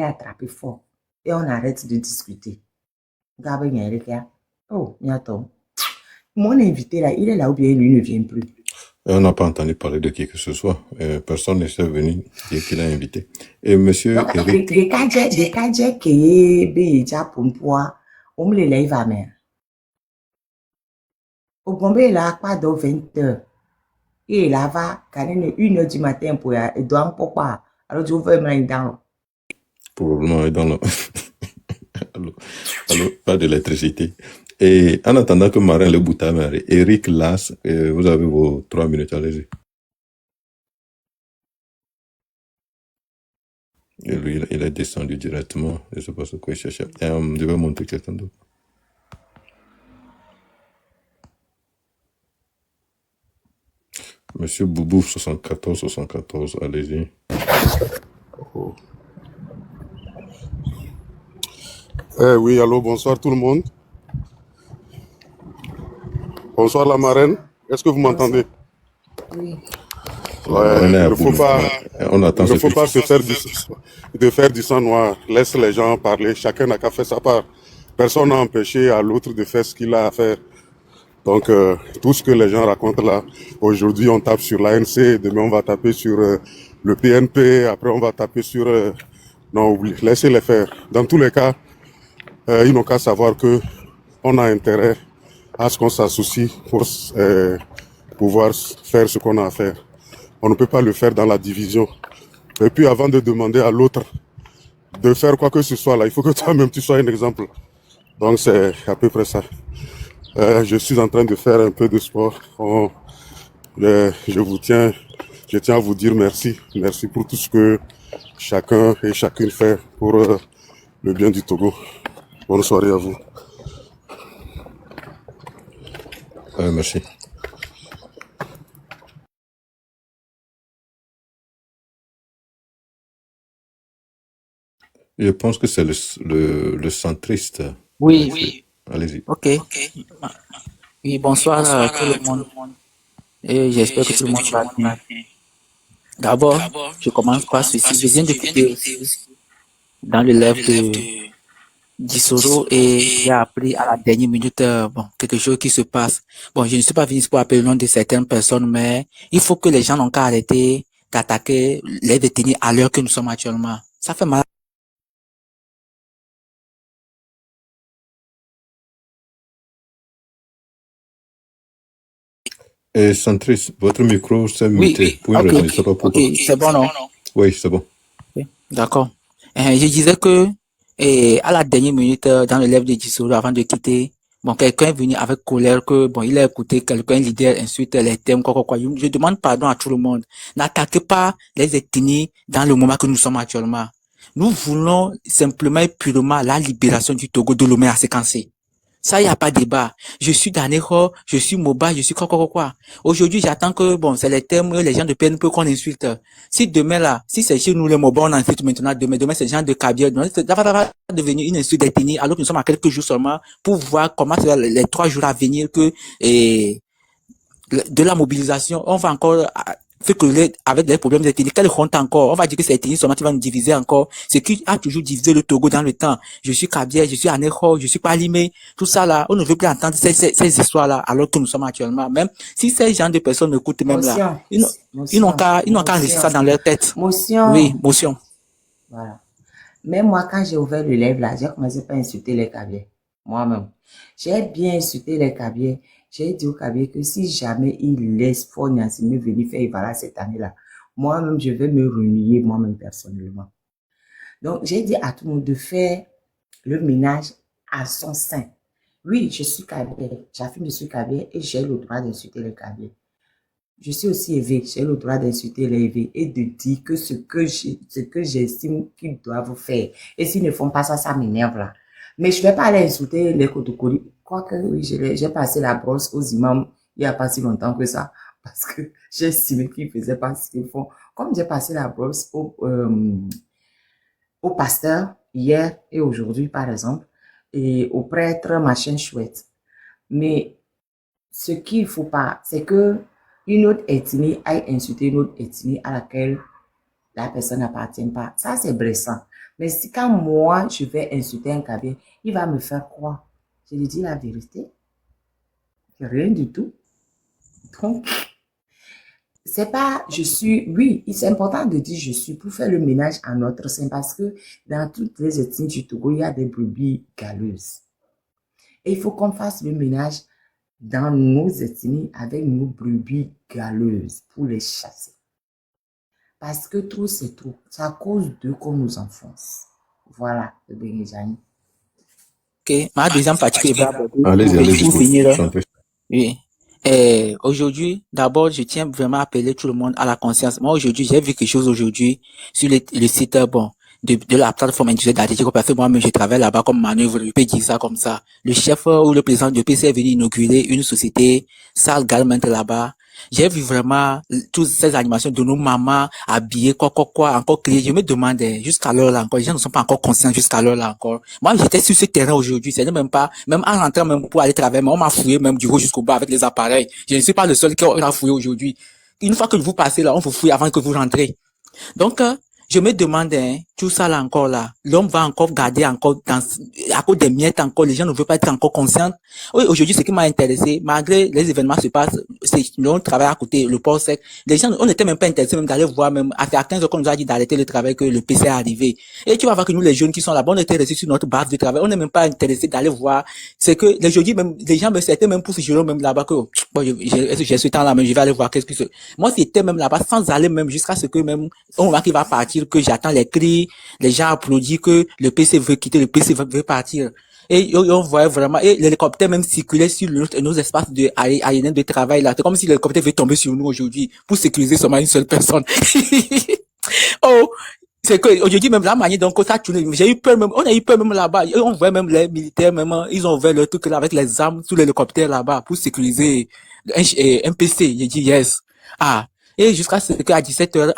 attraper fort. Et on arrête de discuter. Oh, attends. Mon invité là, il est là ou bien lui ne vient plus. Et on n'a pas entendu parler de qui que ce soit. Personne ne s'est venu dire qu'il a invité. Et monsieur Donc, Eric, les cadres qui est déjà pour moi, on me les lève à main. Au Bombay, là, pas de 20h. Et là, va, quand il est 1h du matin pour y aller, il doit pas. Alors, je vais me dans. probablement est dans le... Allô, pas d'électricité. Et en attendant que Marin le bout à marée, Eric Las, vous avez vos 3 minutes, allez-y. Et lui, il est descendu directement. Je ne sais pas ce qu'il cherchait. Je vais montrer quelqu'un d'autre. Monsieur Boubou, 74, allez-y. Oui, allô, bonsoir tout le monde. Bonsoir la marraine. Est-ce que vous m'entendez? Oui. On est Il à ne faut bout. pas, On attend il ne ce faut truc. pas se faire de faire du sang noir. Laisse les gens parler. Chacun n'a qu'à faire sa part. Personne n'a empêché à l'autre de faire ce qu'il a à faire. Donc, tout ce que les gens racontent là, aujourd'hui on tape sur l'ANC, demain on va taper sur le PNP, après on va taper sur... non, oublie, laissez-les faire. Dans tous les cas, ils n'ont qu'à savoir que on a intérêt à ce qu'on s'associe pour pouvoir faire ce qu'on a à faire. On ne peut pas le faire dans la division. Et puis avant de demander à l'autre de faire quoi que ce soit là, il faut que toi-même tu sois un exemple. Donc c'est à peu près ça. Je suis en train de faire un peu de sport. Je tiens à vous dire merci. Merci pour tout ce que chacun et chacune fait pour le bien du Togo. Bonne soirée à vous. Merci. Je pense que c'est le centriste. Oui, Allez-y. ok. Oui, bonsoir à tout le monde. Et j'espère que tout le monde va bien. D'abord, je commence par ceci. Je viens d'écouter aussi dans le live de Gisoro et j'ai appris à la dernière minute bon, quelque chose qui se passe. Bon, je ne suis pas venu pour appeler le nom de certaines personnes, mais il faut que les gens n'ont qu'à arrêter d'attaquer les détenus à l'heure que nous sommes actuellement. Ça fait mal. Et centriste, votre micro s'est Oui, muté pour une ok, raison, je ne sais pas pourquoi. c'est bon, non? Oui, c'est bon. Ok, d'accord. Je disais que à la dernière minute dans le live de Gisoro avant de quitter, bon, quelqu'un est venu avec colère que bon, il a écouté quelqu'un leader ensuite les thèmes quoi. Je demande pardon à tout le monde. N'attaquez pas les ethnies dans le moment que nous sommes actuellement. Nous voulons simplement et purement la libération du Togo de Lomé à séquencer. Ça, y a pas de débat. Je suis Danero, je suis Moba, je suis quoi. Aujourd'hui, j'attends que, bon, c'est les termes, les gens de PNP qu'on insulte. Si demain, là, si c'est chez nous les Moba, on insulte maintenant, demain, c'est les gens de Kabia, ça va devenir une insulte d'ethnie, alors que nous sommes à quelques jours seulement pour voir comment c'est les 3 jours à venir que, de la mobilisation, on va encore fait que avec les problèmes d'ethnie, quelle honte encore? On va dire que c'est l'ethnie seulement qui va nous diviser encore. Ce qui a toujours divisé le Togo dans le temps. Je suis Kabia, je suis Anejo, je suis Palimé. Tout ça là, on ne veut plus entendre ces histoires-là alors que nous sommes actuellement. Même si ces gens de personnes m'écoutent même là, ils n'ont qu'à enregistrer ça dans leur tête. Motion. Oui, motion. Voilà. Même moi, quand j'ai ouvert le live là, j'ai commencé par insulter les Kabiers. Moi-même. J'ai bien insulté les Kabiers. J'ai dit aux Kabiers que si jamais ils laissent Fort Nyansime venir faire Ivala cette année-là, moi-même, je vais me renier moi-même personnellement. Donc, j'ai dit à tout le monde de faire le ménage à son sein. Oui, je suis Kabier. J'affirme que je suis Kabier et j'ai le droit d'insulter les Kabiers. Je suis aussi éveillé, j'ai le droit d'insulter les éveillés et de dire que ce que j'estime qu'ils doivent faire. Et s'ils ne font pas ça, ça m'énerve là. Mais je ne vais pas aller insulter les Kotokoli. Quoique, oui, j'ai passé la brosse aux imams il n'y a pas si longtemps que ça. Parce que j'ai estimé qu'ils ne faisaient pas ce qu'ils font. Comme j'ai passé la brosse au pasteur hier et aujourd'hui, par exemple, et au prêtre, machin chouette. Mais ce qu'il ne faut pas, c'est que une autre ethnie aille insulter une autre ethnie à laquelle la personne n'appartient pas. Ça, c'est blessant. Mais si quand moi, je vais insulter un Kabyle, il va me faire quoi? Je lui dis la vérité. Rien du tout. Donc, c'est pas, je suis, oui, c'est important de dire je suis pour faire le ménage à notre sein parce que dans toutes les ethnies du Togo, il y a des brebis galeuses. Et il faut qu'on fasse le ménage dans nos ethnies avec nos brebis galeuses pour les chasser. Parce que trop, c'est trop. C'est à cause d'eux qu'on nous enfonce. Voilà, le Bénéjani. Ok, ma deuxième partie que je vais aborder Allez-y, allez-y, pour finir. chantez. Oui. Aujourd'hui, d'abord, je tiens vraiment à appeler tout le monde à la conscience. Moi, aujourd'hui, j'ai vu quelque chose aujourd'hui sur le site, bon, de la plateforme industrielle d'Adético, parce que moi-même, je travaille là-bas comme manœuvre, je peux dire ça comme ça. Le chef ou le président du PC est venu inaugurer une société, Sal Garment là-bas. J'ai vu vraiment toutes ces animations de nos mamans habillées, quoi, encore créées. Je me demandais, jusqu'à l'heure là encore, les gens ne sont pas encore conscients jusqu'à l'heure là encore. Moi, j'étais sur ce terrain aujourd'hui, c'est même pas, même en rentrant même pour aller travailler, mais on m'a fouillé même du haut jusqu'au bas avec les appareils. Je ne suis pas le seul qui a fouillé aujourd'hui. Une fois que vous passez là, on vous fouille avant que vous rentrez. Donc, je me demandais, hein, tout ça là encore là, l'homme va encore garder encore à cause des miettes encore, les gens ne veulent pas être encore conscients. Oui, aujourd'hui, ce qui m'a intéressé, malgré les événements se passent, c'est on travaille à côté, le port sec. Les gens, on n'était même pas intéressés même d'aller voir même, à 15 heures qu'on nous a dit d'arrêter le travail, que le PC est arrivé. Et tu vas voir que nous, les jeunes qui sont là-bas, on était restés sur notre base de travail, on n'est même pas intéressés d'aller voir. C'est que, les jeudis même, les gens, c'était même pour ce jour même là-bas que, bon, j'ai ce temps-là, mais je vais aller voir qu'est-ce que c'est. Moi, c'était même là-bas, sans aller même jusqu'à ce que même, au moment qu'il va partir, que j'attends les cris, les gens applaudissent que le PC veut quitter, le PC veut partir. Et on voyait vraiment, et l'hélicoptère même circulait sur nos espaces de aériens de travail là. C'est comme si l'hélicoptère veut tomber sur nous aujourd'hui pour sécuriser seulement une seule personne. Oh, c'est que aujourd'hui même la manière dont ça tourne, j'ai eu peur même, on a eu peur même là-bas. Et on voit même les militaires même, ils ont ouvert le truc là avec les armes sous l'hélicoptère là-bas pour sécuriser un PC. J'ai dit yes. Ah, et jusqu'à ce qu'à 17h,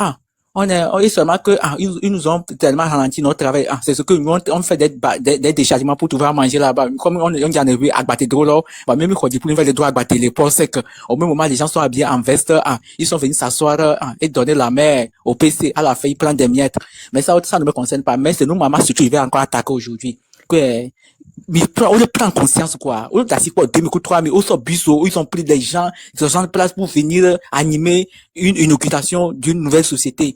on est seulement que, ils nous ont tellement ralenti notre travail. C'est ce que nous, on fait des déchargements pour pouvoir manger là-bas. Comme on dit en arrivé à battre drôle, même quand dit pour nous les droits à battre les ports secs. Au même moment, les gens sont habillés en veste, ils sont venus s'asseoir, et donner la main au PC. À la fin, ils prennent des miettes. Mais ça ne me concerne pas. Mais c'est nous, maman, surtout, ils vont encore attaquer aujourd'hui. On les prend conscience, quoi. On les assis, quoi, 2000 ou 3000, au bus, ils ont pris des gens, ils sont en place pour venir animer une inauguration d'une nouvelle société.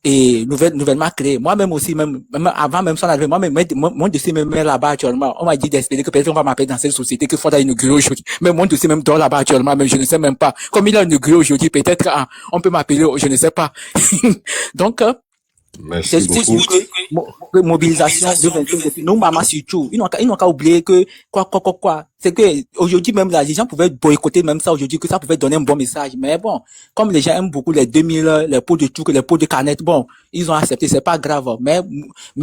Et nouvellement créée. Moi-même aussi, même avant même ça, moi-même, mon dossier même là-bas actuellement. On m'a dit d'espérer que peut-être on va m'appeler dans cette société qu'il faudra inaugurer aujourd'hui. Mais mon dossier même dort là-bas actuellement, mais je ne sais même pas. Comme il a inauguré aujourd'hui, peut-être, on peut m'appeler, je ne sais pas. Donc, Merci beaucoup. Que mobilisation de 25 nous, maman, surtout. Ils n'ont qu'à oublier que, quoi. C'est que, aujourd'hui, même là, les gens pouvaient boycotter même ça aujourd'hui, que ça pouvait donner un bon message. Mais bon, comme les gens aiment beaucoup les 2000, les pots de trucs, les pots de canettes, bon, ils ont accepté, c'est pas grave. Mais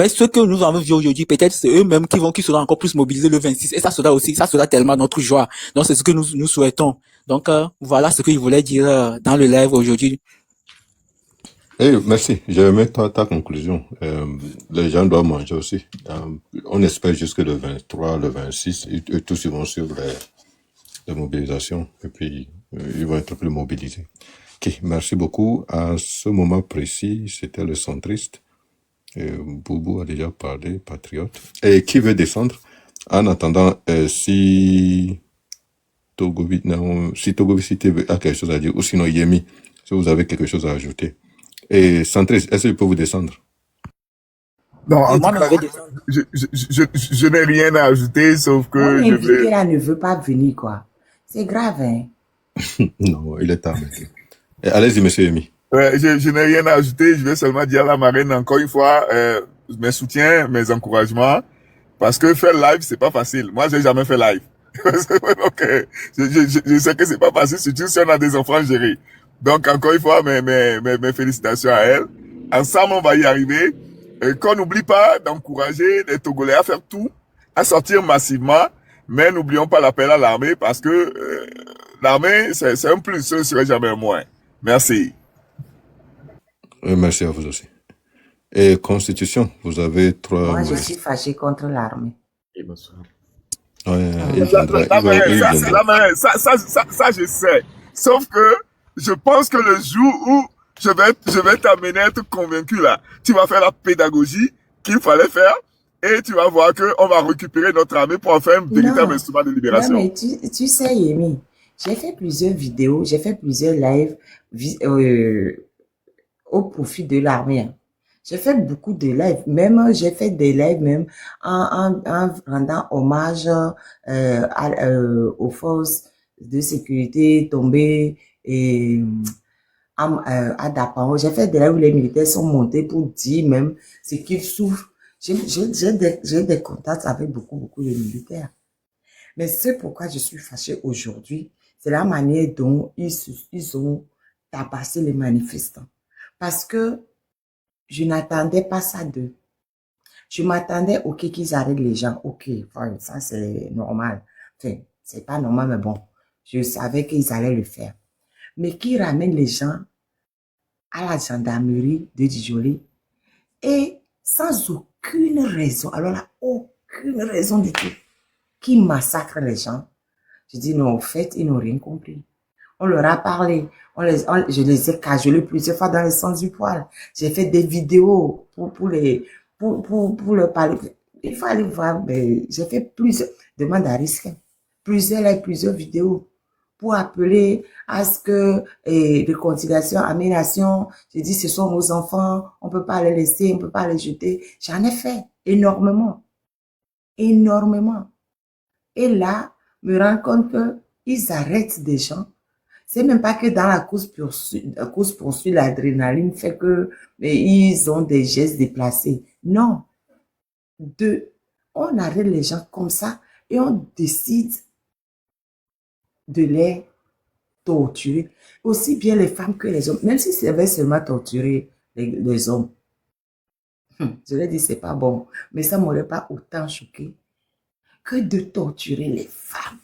ce que nous avons vu aujourd'hui, peut-être, c'est eux-mêmes qui seront encore plus mobilisés le 26. Et ça sera tellement notre joie. Donc, c'est ce que nous souhaitons. Donc, voilà ce que je voulais dire dans le live aujourd'hui. Merci. J'ai aimé ta conclusion. Les gens doivent manger aussi. On espère jusque le 23, le 26, et tous ils vont suivre les mobilisations, et puis ils vont être plus mobilisés. Ok, merci beaucoup. À ce moment précis, c'était le centriste. Boubou a déjà parlé, patriote. Et qui veut descendre? En attendant, si Togovi Cité a quelque chose à dire, ou sinon Yemi, si vous avez quelque chose à ajouter. Et centriste, est-ce que je peux vous descendre? Non, en tout cas, je n'ai rien à ajouter, sauf que mon invité là ne veut pas venir, quoi. C'est grave, hein? Non, il est tard. Allez-y, monsieur Yemi. Ouais, je n'ai rien à ajouter. Je vais seulement dire à la marraine encore une fois mes soutiens, mes encouragements, parce que faire live c'est pas facile. Moi, j'ai jamais fait live. Donc, je sais que c'est pas facile, surtout si on a des enfants à gérer. Donc, encore une fois, mes félicitations à elle. Ensemble, on va y arriver. Qu'on n'oublie pas d'encourager les Togolais à faire tout, à sortir massivement, mais n'oublions pas l'appel à l'armée, parce que l'armée, c'est un plus, ce ne serait jamais un moins. Merci. Merci à vous aussi. Et Constitution, vous avez 3 Moi, je suis fâché contre l'armée. Ouais, Ah, il ok. viendra, La marraine, il ça, viendra. ça, je sais. Sauf que je pense que le jour où je vais t'amener à être convaincu là, tu vas faire la pédagogie qu'il fallait faire et tu vas voir qu'on va récupérer notre armée pour en faire un véritable Non, instrument de non, libération. mais tu sais, Yemi, j'ai fait plusieurs vidéos, j'ai fait plusieurs lives au profit de l'armée, hein. J'ai fait beaucoup de lives, même j'ai fait des lives même en rendant hommage aux forces de sécurité tombées et à Dapao. J'ai fait des lives où les militaires sont montés pour dire même ce qu'ils souffrent. J'ai des contacts avec beaucoup de militaires. Mais c'est pourquoi je suis fâchée aujourd'hui, c'est la manière dont ils ont tabassé les manifestants. Parce que je n'attendais pas ça d'eux. Je m'attendais, ok, qu'ils arrêtent les gens. Ok, enfin, ça c'est normal. Enfin, c'est pas normal, mais bon, je savais qu'ils allaient le faire. Mais qu'ils ramènent les gens à la gendarmerie de Dijoli et sans aucune raison, alors là, aucune raison du tout, qui massacrent les gens. Je dis non, au fait, ils n'ont rien compris. On leur a parlé, je les ai cajolés plusieurs fois dans le sens du poil. J'ai fait des vidéos pour leur parler. Il faut aller voir, j'ai fait plusieurs demandes à risque, plusieurs vidéos pour appeler à ce que réconciliation, aménation. J'ai dit, ce sont nos enfants, on peut pas les laisser, on peut pas les jeter. J'en ai fait énormément, énormément. Et là, me rends compte que ils arrêtent des gens. C'est même pas que dans la course poursuite, l'adrénaline fait que ils ont des gestes déplacés. Non. On arrête les gens comme ça et on décide de les torturer. Aussi bien les femmes que les hommes. Même si c'était seulement torturer les hommes. Je l'ai dit, c'est pas bon. Mais ça m'aurait pas autant choqué que de torturer les femmes.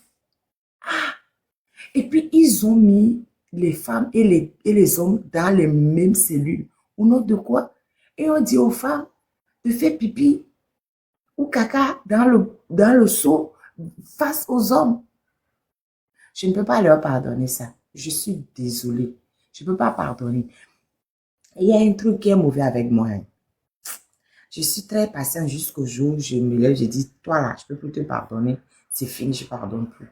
Et puis, ils ont mis les femmes et les hommes dans les mêmes cellules. Au nom de quoi? Et on dit aux femmes de faire pipi ou caca dans le seau face aux hommes. Je ne peux pas leur pardonner ça. Je suis désolée. Je ne peux pas pardonner. Il y a un truc qui est mauvais avec moi. Je suis très patiente jusqu'au jour où je me lève, je dis, toi là, je ne peux plus te pardonner. C'est fini, je ne pardonne plus.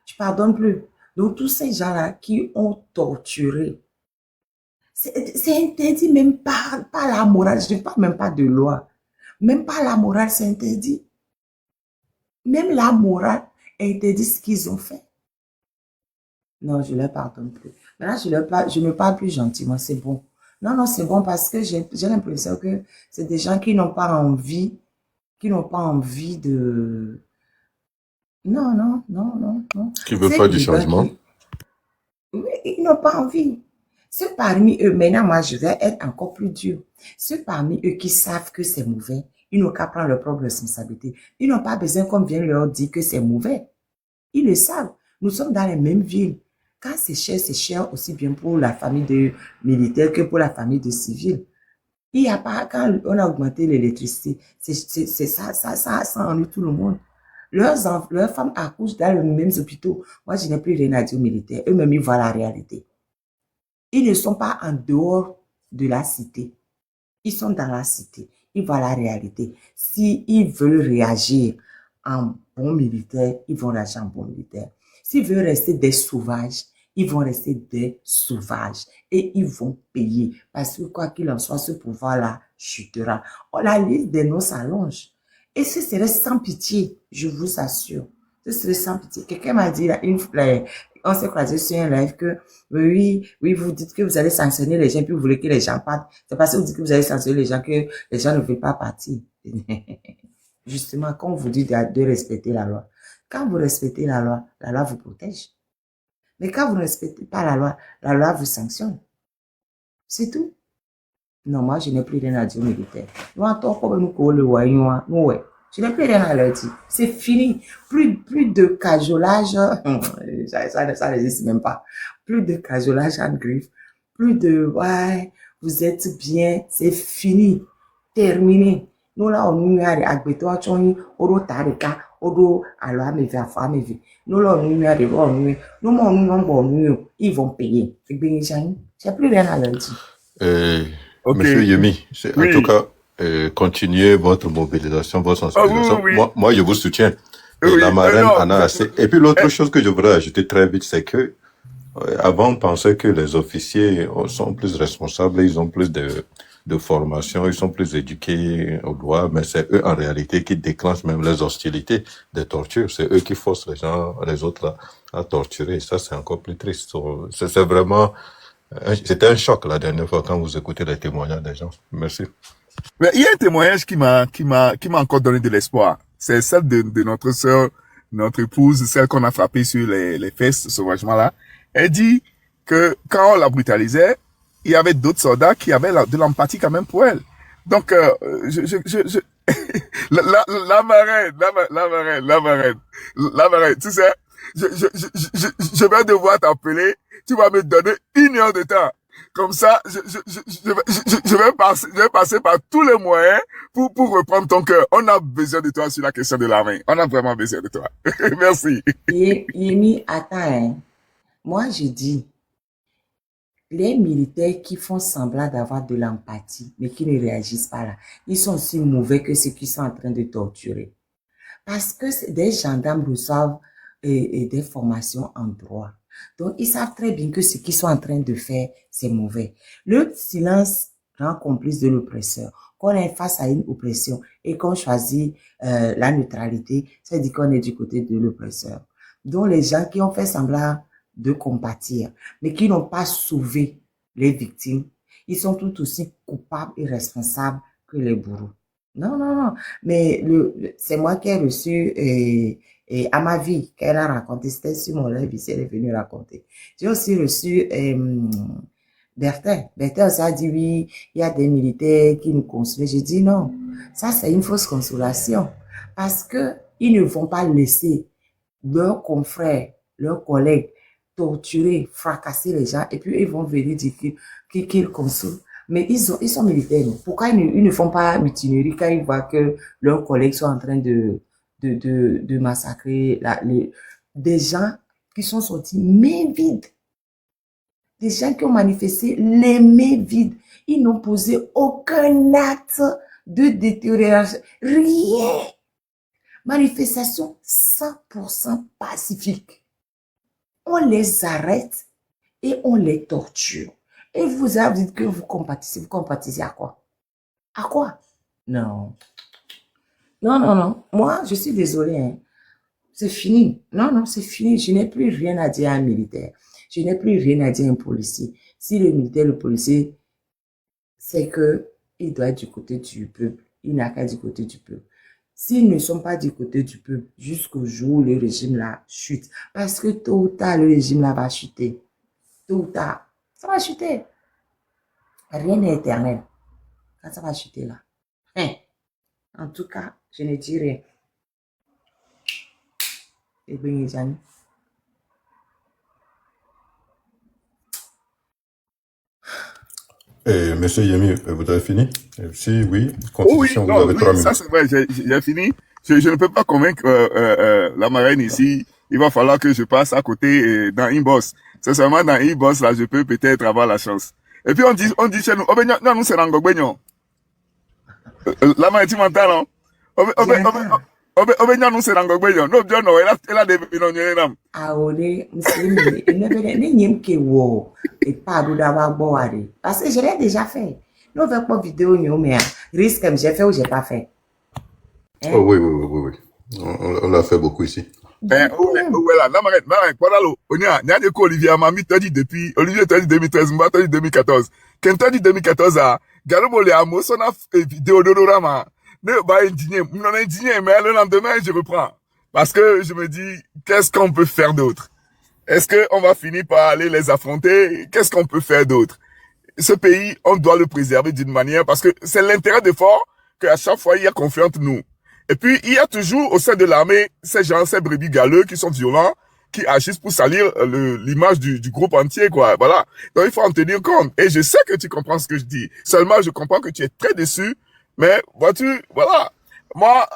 Je ne pardonne plus. Donc, tous ces gens-là qui ont torturé, c'est interdit, même pas la morale. Je ne parle même pas de loi. Même pas la morale, c'est interdit. Même la morale interdit ce qu'ils ont fait. Non, je ne leur pardonne plus. Maintenant, je ne parle plus gentiment, c'est bon. Non, c'est bon parce que j'ai l'impression que c'est des gens qui n'ont pas envie de... Non. Qui veut pas du changement? Oui, ils n'ont pas envie. Ceux parmi eux, maintenant, moi, je vais être encore plus dur. Ceux parmi eux qui savent que c'est mauvais, ils n'ont qu'à prendre leur propre responsabilité. Ils n'ont pas besoin qu'on vienne leur dire que c'est mauvais. Ils le savent. Nous sommes dans les mêmes villes. Quand c'est cher aussi bien pour la famille de militaires que pour la famille de civils. Il n'y a pas, quand on a augmenté l'électricité, ça ennuie tout le monde. Leurs femmes accouchent dans les mêmes hôpitaux. Moi, je n'ai plus rien à dire aux militaires. Eux-mêmes, ils voient la réalité. Ils ne sont pas en dehors de la cité. Ils sont dans la cité. Ils voient la réalité. S'ils veulent réagir en bons militaires, ils vont réagir en bons militaires. S'ils veulent rester des sauvages, ils vont rester des sauvages. Et ils vont payer. Parce que quoi qu'il en soit, ce pouvoir-là chutera. Oh, la liste des noms s'allonge. Et ce serait sans pitié, je vous assure. Ce serait sans pitié. Quelqu'un m'a dit, là, on s'est croisé sur un live que, oui, vous dites que vous allez sanctionner les gens, puis vous voulez que les gens partent. C'est parce que vous dites que vous allez sanctionner les gens que les gens ne veulent pas partir. Justement, quand on vous dit de respecter la loi. Quand vous respectez la loi vous protège. Mais quand vous ne respectez pas la loi vous sanctionne. C'est tout. Non, moi, je n'ai plus rien à dire aux militaires. Je n'ai plus rien à leur dire. C'est fini. Plus de cajolage. Ça n'existe même pas. Plus de cajolage en griffe. Plus de, ouais, vous êtes bien. C'est fini. Terminé. Nous, là, on nous a agbeto, Odo, alors, à mes vies. Nous, là, ils vont payer. J'ai plus rien à leur dire. Ok. Monsieur Yemi, en Oui. tout cas, continuez votre mobilisation, votre Ah oui, sensibilisation. oui, oui. Moi, je vous soutiens. Et Oui, la marraine non, en a assez. Et puis l'autre chose que je voudrais ajouter très vite, c'est que avant, on pensait que les officiers sont plus responsables, ils ont plus de formation, ils sont plus éduqués aux lois, mais c'est eux en réalité qui déclenchent même les hostilités, des tortures. C'est eux qui forcent les autres à torturer. Ça, c'est encore plus triste. C'est vraiment, c'était un choc la dernière fois quand vous écoutez les témoignages des gens. Merci. Mais il y a un témoignage qui m'a encore donné de l'espoir. C'est celle de notre sœur, notre épouse, celle qu'on a frappée sur les fesses sauvagement-là. Elle dit que quand on la brutalisait, il y avait d'autres soldats qui avaient de l'empathie quand même pour elle. Donc, la marraine, tu sais, je vais devoir t'appeler, tu vas me donner 1 heure de temps. Comme ça, je vais passer par tous les moyens pour reprendre ton cœur. On a besoin de toi sur la question de l'armée. On a vraiment besoin de toi. Merci. Yemi, attends, hein. Moi, je dis, les militaires qui font semblant d'avoir de l'empathie, mais qui ne réagissent pas là, ils sont aussi mauvais que ceux qui sont en train de torturer. Parce que des gendarmes reçoivent des formations en droit. Donc, ils savent très bien que ce qu'ils sont en train de faire, c'est mauvais. Le silence rend complice de l'oppresseur. Quand on est face à une oppression et qu'on choisit la neutralité, ça dit qu'on est du côté de l'oppresseur. Donc, les gens qui ont fait semblant de compatir, mais qui n'ont pas sauvé les victimes, ils sont tout aussi coupables et responsables que les bourreaux. Non. Mais c'est moi qui ai reçu à ma vie, qu'elle a raconté, c'était sur mon live ici, elle est venue raconter. J'ai aussi reçu Bertin. Bertin aussi a dit oui, il y a des militaires qui nous consolent. J'ai dit non, ça c'est une fausse consolation. Parce que ils ne vont pas laisser leurs confrères, leurs collègues torturer, fracasser les gens, et puis ils vont venir dire qu'ils consolent. Mais ils sont militaires. Pourquoi ils ne font pas mutinerie quand ils voient que leurs collègues sont en train de massacrer des gens qui sont sortis mains vides. Des gens qui ont manifesté les mains vides. Ils n'ont posé aucun acte de détérioration. Rien. Manifestation 100% pacifique. On les arrête et on les torture. Et vous dites que vous compatissez. Vous compatissez à quoi? À quoi? Non. Moi, je suis désolée. Hein. C'est fini. Non, c'est fini. Je n'ai plus rien à dire à un militaire. Je n'ai plus rien à dire à un policier. Si le militaire, le policier, c'est que il doit être du côté du peuple. Il n'a qu'à du côté du peuple. S'ils ne sont pas du côté du peuple, jusqu'au jour où le régime là chute. Parce que tôt ou tard, le régime là va chuter. Tôt ou tard, ça va chuter. Rien n'est éternel. Quand ça va chuter là. Hein? En tout cas, je ne dis rien. Et bien, les amis. Monsieur Yemi, vous avez fini? Si oui, Oh oui, constitution, vous non, avez 3 oui, ça minutes. c'est vrai, j'ai fini. Je ne peux pas convaincre la marraine ici. Il va falloir que je passe à côté dans Inbox. C'est seulement dans Inbox là, je peux peut-être avoir la chance. Et puis on dit chez nous, oh ben non, nous c'est Rangogbenyo. La marraine, tu m'entends non? Obenya nous c'est Rangogbenyo. Non, Dieu non, elle a des non. Aole, ne nyem ke wo et pas d'où boire. Parce que je l'ai déjà fait. Nous avec pas vidéo mais risque que j'ai fait ou j'ai pas fait. Hein? Oh oui. On l'a fait beaucoup ici. Voilà, la marraine, voilà l'eau. Onya, n'y a des Olivier Amami t'a dit depuis, Olivier t'a dit 2013, Mba t'a dit 2014. Quand t'a dit 2014 Garobo le amo, son a vidéo de Rama. Ne, indigné, non indigné, mais le lendemain, je reprends. Parce que je me dis, qu'est-ce qu'on peut faire d'autre? Est-ce qu'on va finir par aller les affronter? Qu'est-ce qu'on peut faire d'autre? Ce pays, on doit le préserver d'une manière parce que c'est l'intérêt des forts qu'à chaque fois, il y a confiance entre nous. Et puis, il y a toujours au sein de l'armée ces gens, ces brebis galeux qui sont violents, qui agissent pour salir l'image du groupe entier, quoi. Voilà. Donc, il faut en tenir compte. Et je sais que tu comprends ce que je dis. Seulement, je comprends que tu es très déçu. Mais, vois-tu, voilà. Moi,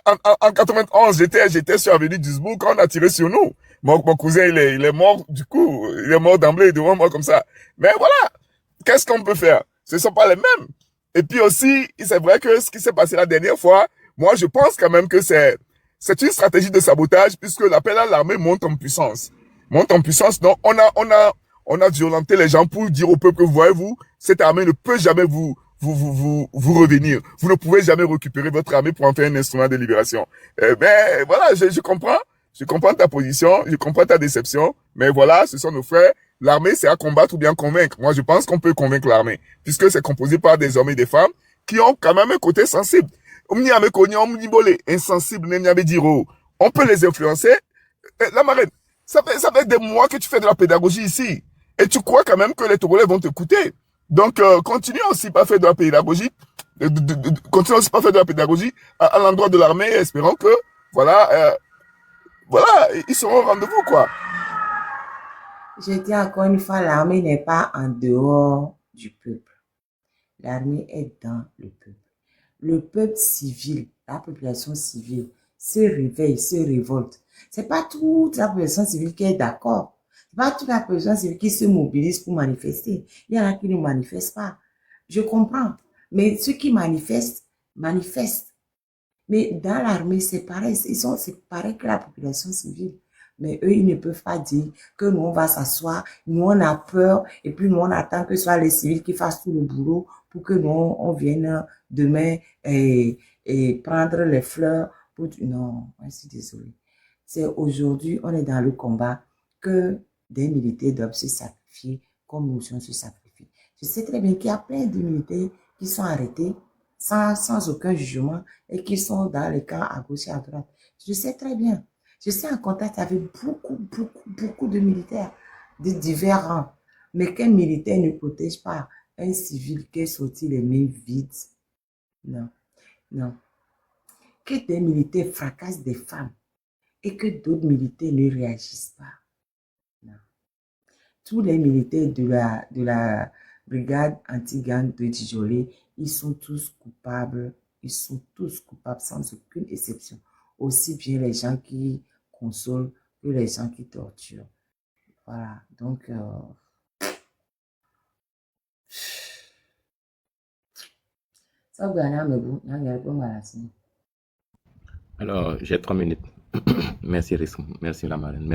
en 91, j'étais sur Avenue Duisbourg quand on a tiré sur nous. Mon cousin, il est mort, du coup, il est mort d'emblée devant moi comme ça. Mais voilà, qu'est-ce qu'on peut faire? Ce sont pas les mêmes. Et puis aussi, c'est vrai que ce qui s'est passé la dernière fois, moi, je pense quand même que c'est une stratégie de sabotage puisque l'appel à l'armée monte en puissance. Monte en puissance. Donc, on a violenté les gens pour dire au peuple que, voyez-vous, cette armée ne peut jamais vous revenir. Vous ne pouvez jamais récupérer votre armée pour en faire un instrument de libération. Mais voilà, je comprends. Je comprends ta position, je comprends ta déception, mais voilà, ce sont nos frères. L'armée, c'est à combattre ou bien convaincre. Moi, je pense qu'on peut convaincre l'armée, puisque c'est composé par des hommes et des femmes qui ont quand même un côté sensible. Insensible, on peut les influencer. La marraine, ça fait des mois que tu fais de la pédagogie ici. Et tu crois quand même que les Togolais vont t'écouter. Donc, continue aussi pas faire de la pédagogie. Continue aussi pas faire de la pédagogie à l'endroit de l'armée, espérant que, voilà, ils seront au rendez-vous, quoi. Je dis encore une fois, l'armée n'est pas en dehors du peuple. L'armée est dans le peuple. Le peuple civil, la population civile, se réveille, se révolte. C'est pas toute la population civile qui est d'accord. C'est pas toute la population civile qui se mobilise pour manifester. Il y en a qui ne manifestent pas. Je comprends. Mais ceux qui manifestent, manifestent. Mais dans l'armée, c'est pareil. C'est pareil que la population civile. Mais eux, ils ne peuvent pas dire que nous, on va s'asseoir, nous, on a peur, et puis nous, on attend que ce soit les civils qui fassent tout le boulot pour que nous, on vienne demain et prendre les fleurs. Non, je suis désolée. C'est aujourd'hui, on est dans le combat que des militaires doivent se sacrifier comme nous, on se sacrifie. Je sais très bien qu'il y a plein de militaires qui sont arrêtés sans aucun jugement et qui sont dans les camps à gauche et à droite. Je sais très bien. Je suis en contact avec beaucoup de militaires de divers rangs. Mais qu'un militaire ne protège pas un civil qui est sorti les mains vides. Non, non. Que des militaires fracassent des femmes et que d'autres militaires ne réagissent pas. Non. Tous les militaires de la brigade anti-gang de Djolé, ils sont tous coupables. Ils sont tous coupables sans aucune exception. Aussi bien les gens qui consolent que les gens qui torturent. Voilà, donc... ça va aller, mais bon, il y a pas. Alors, j'ai 3 minutes. Merci, Risson. Merci, la marraine.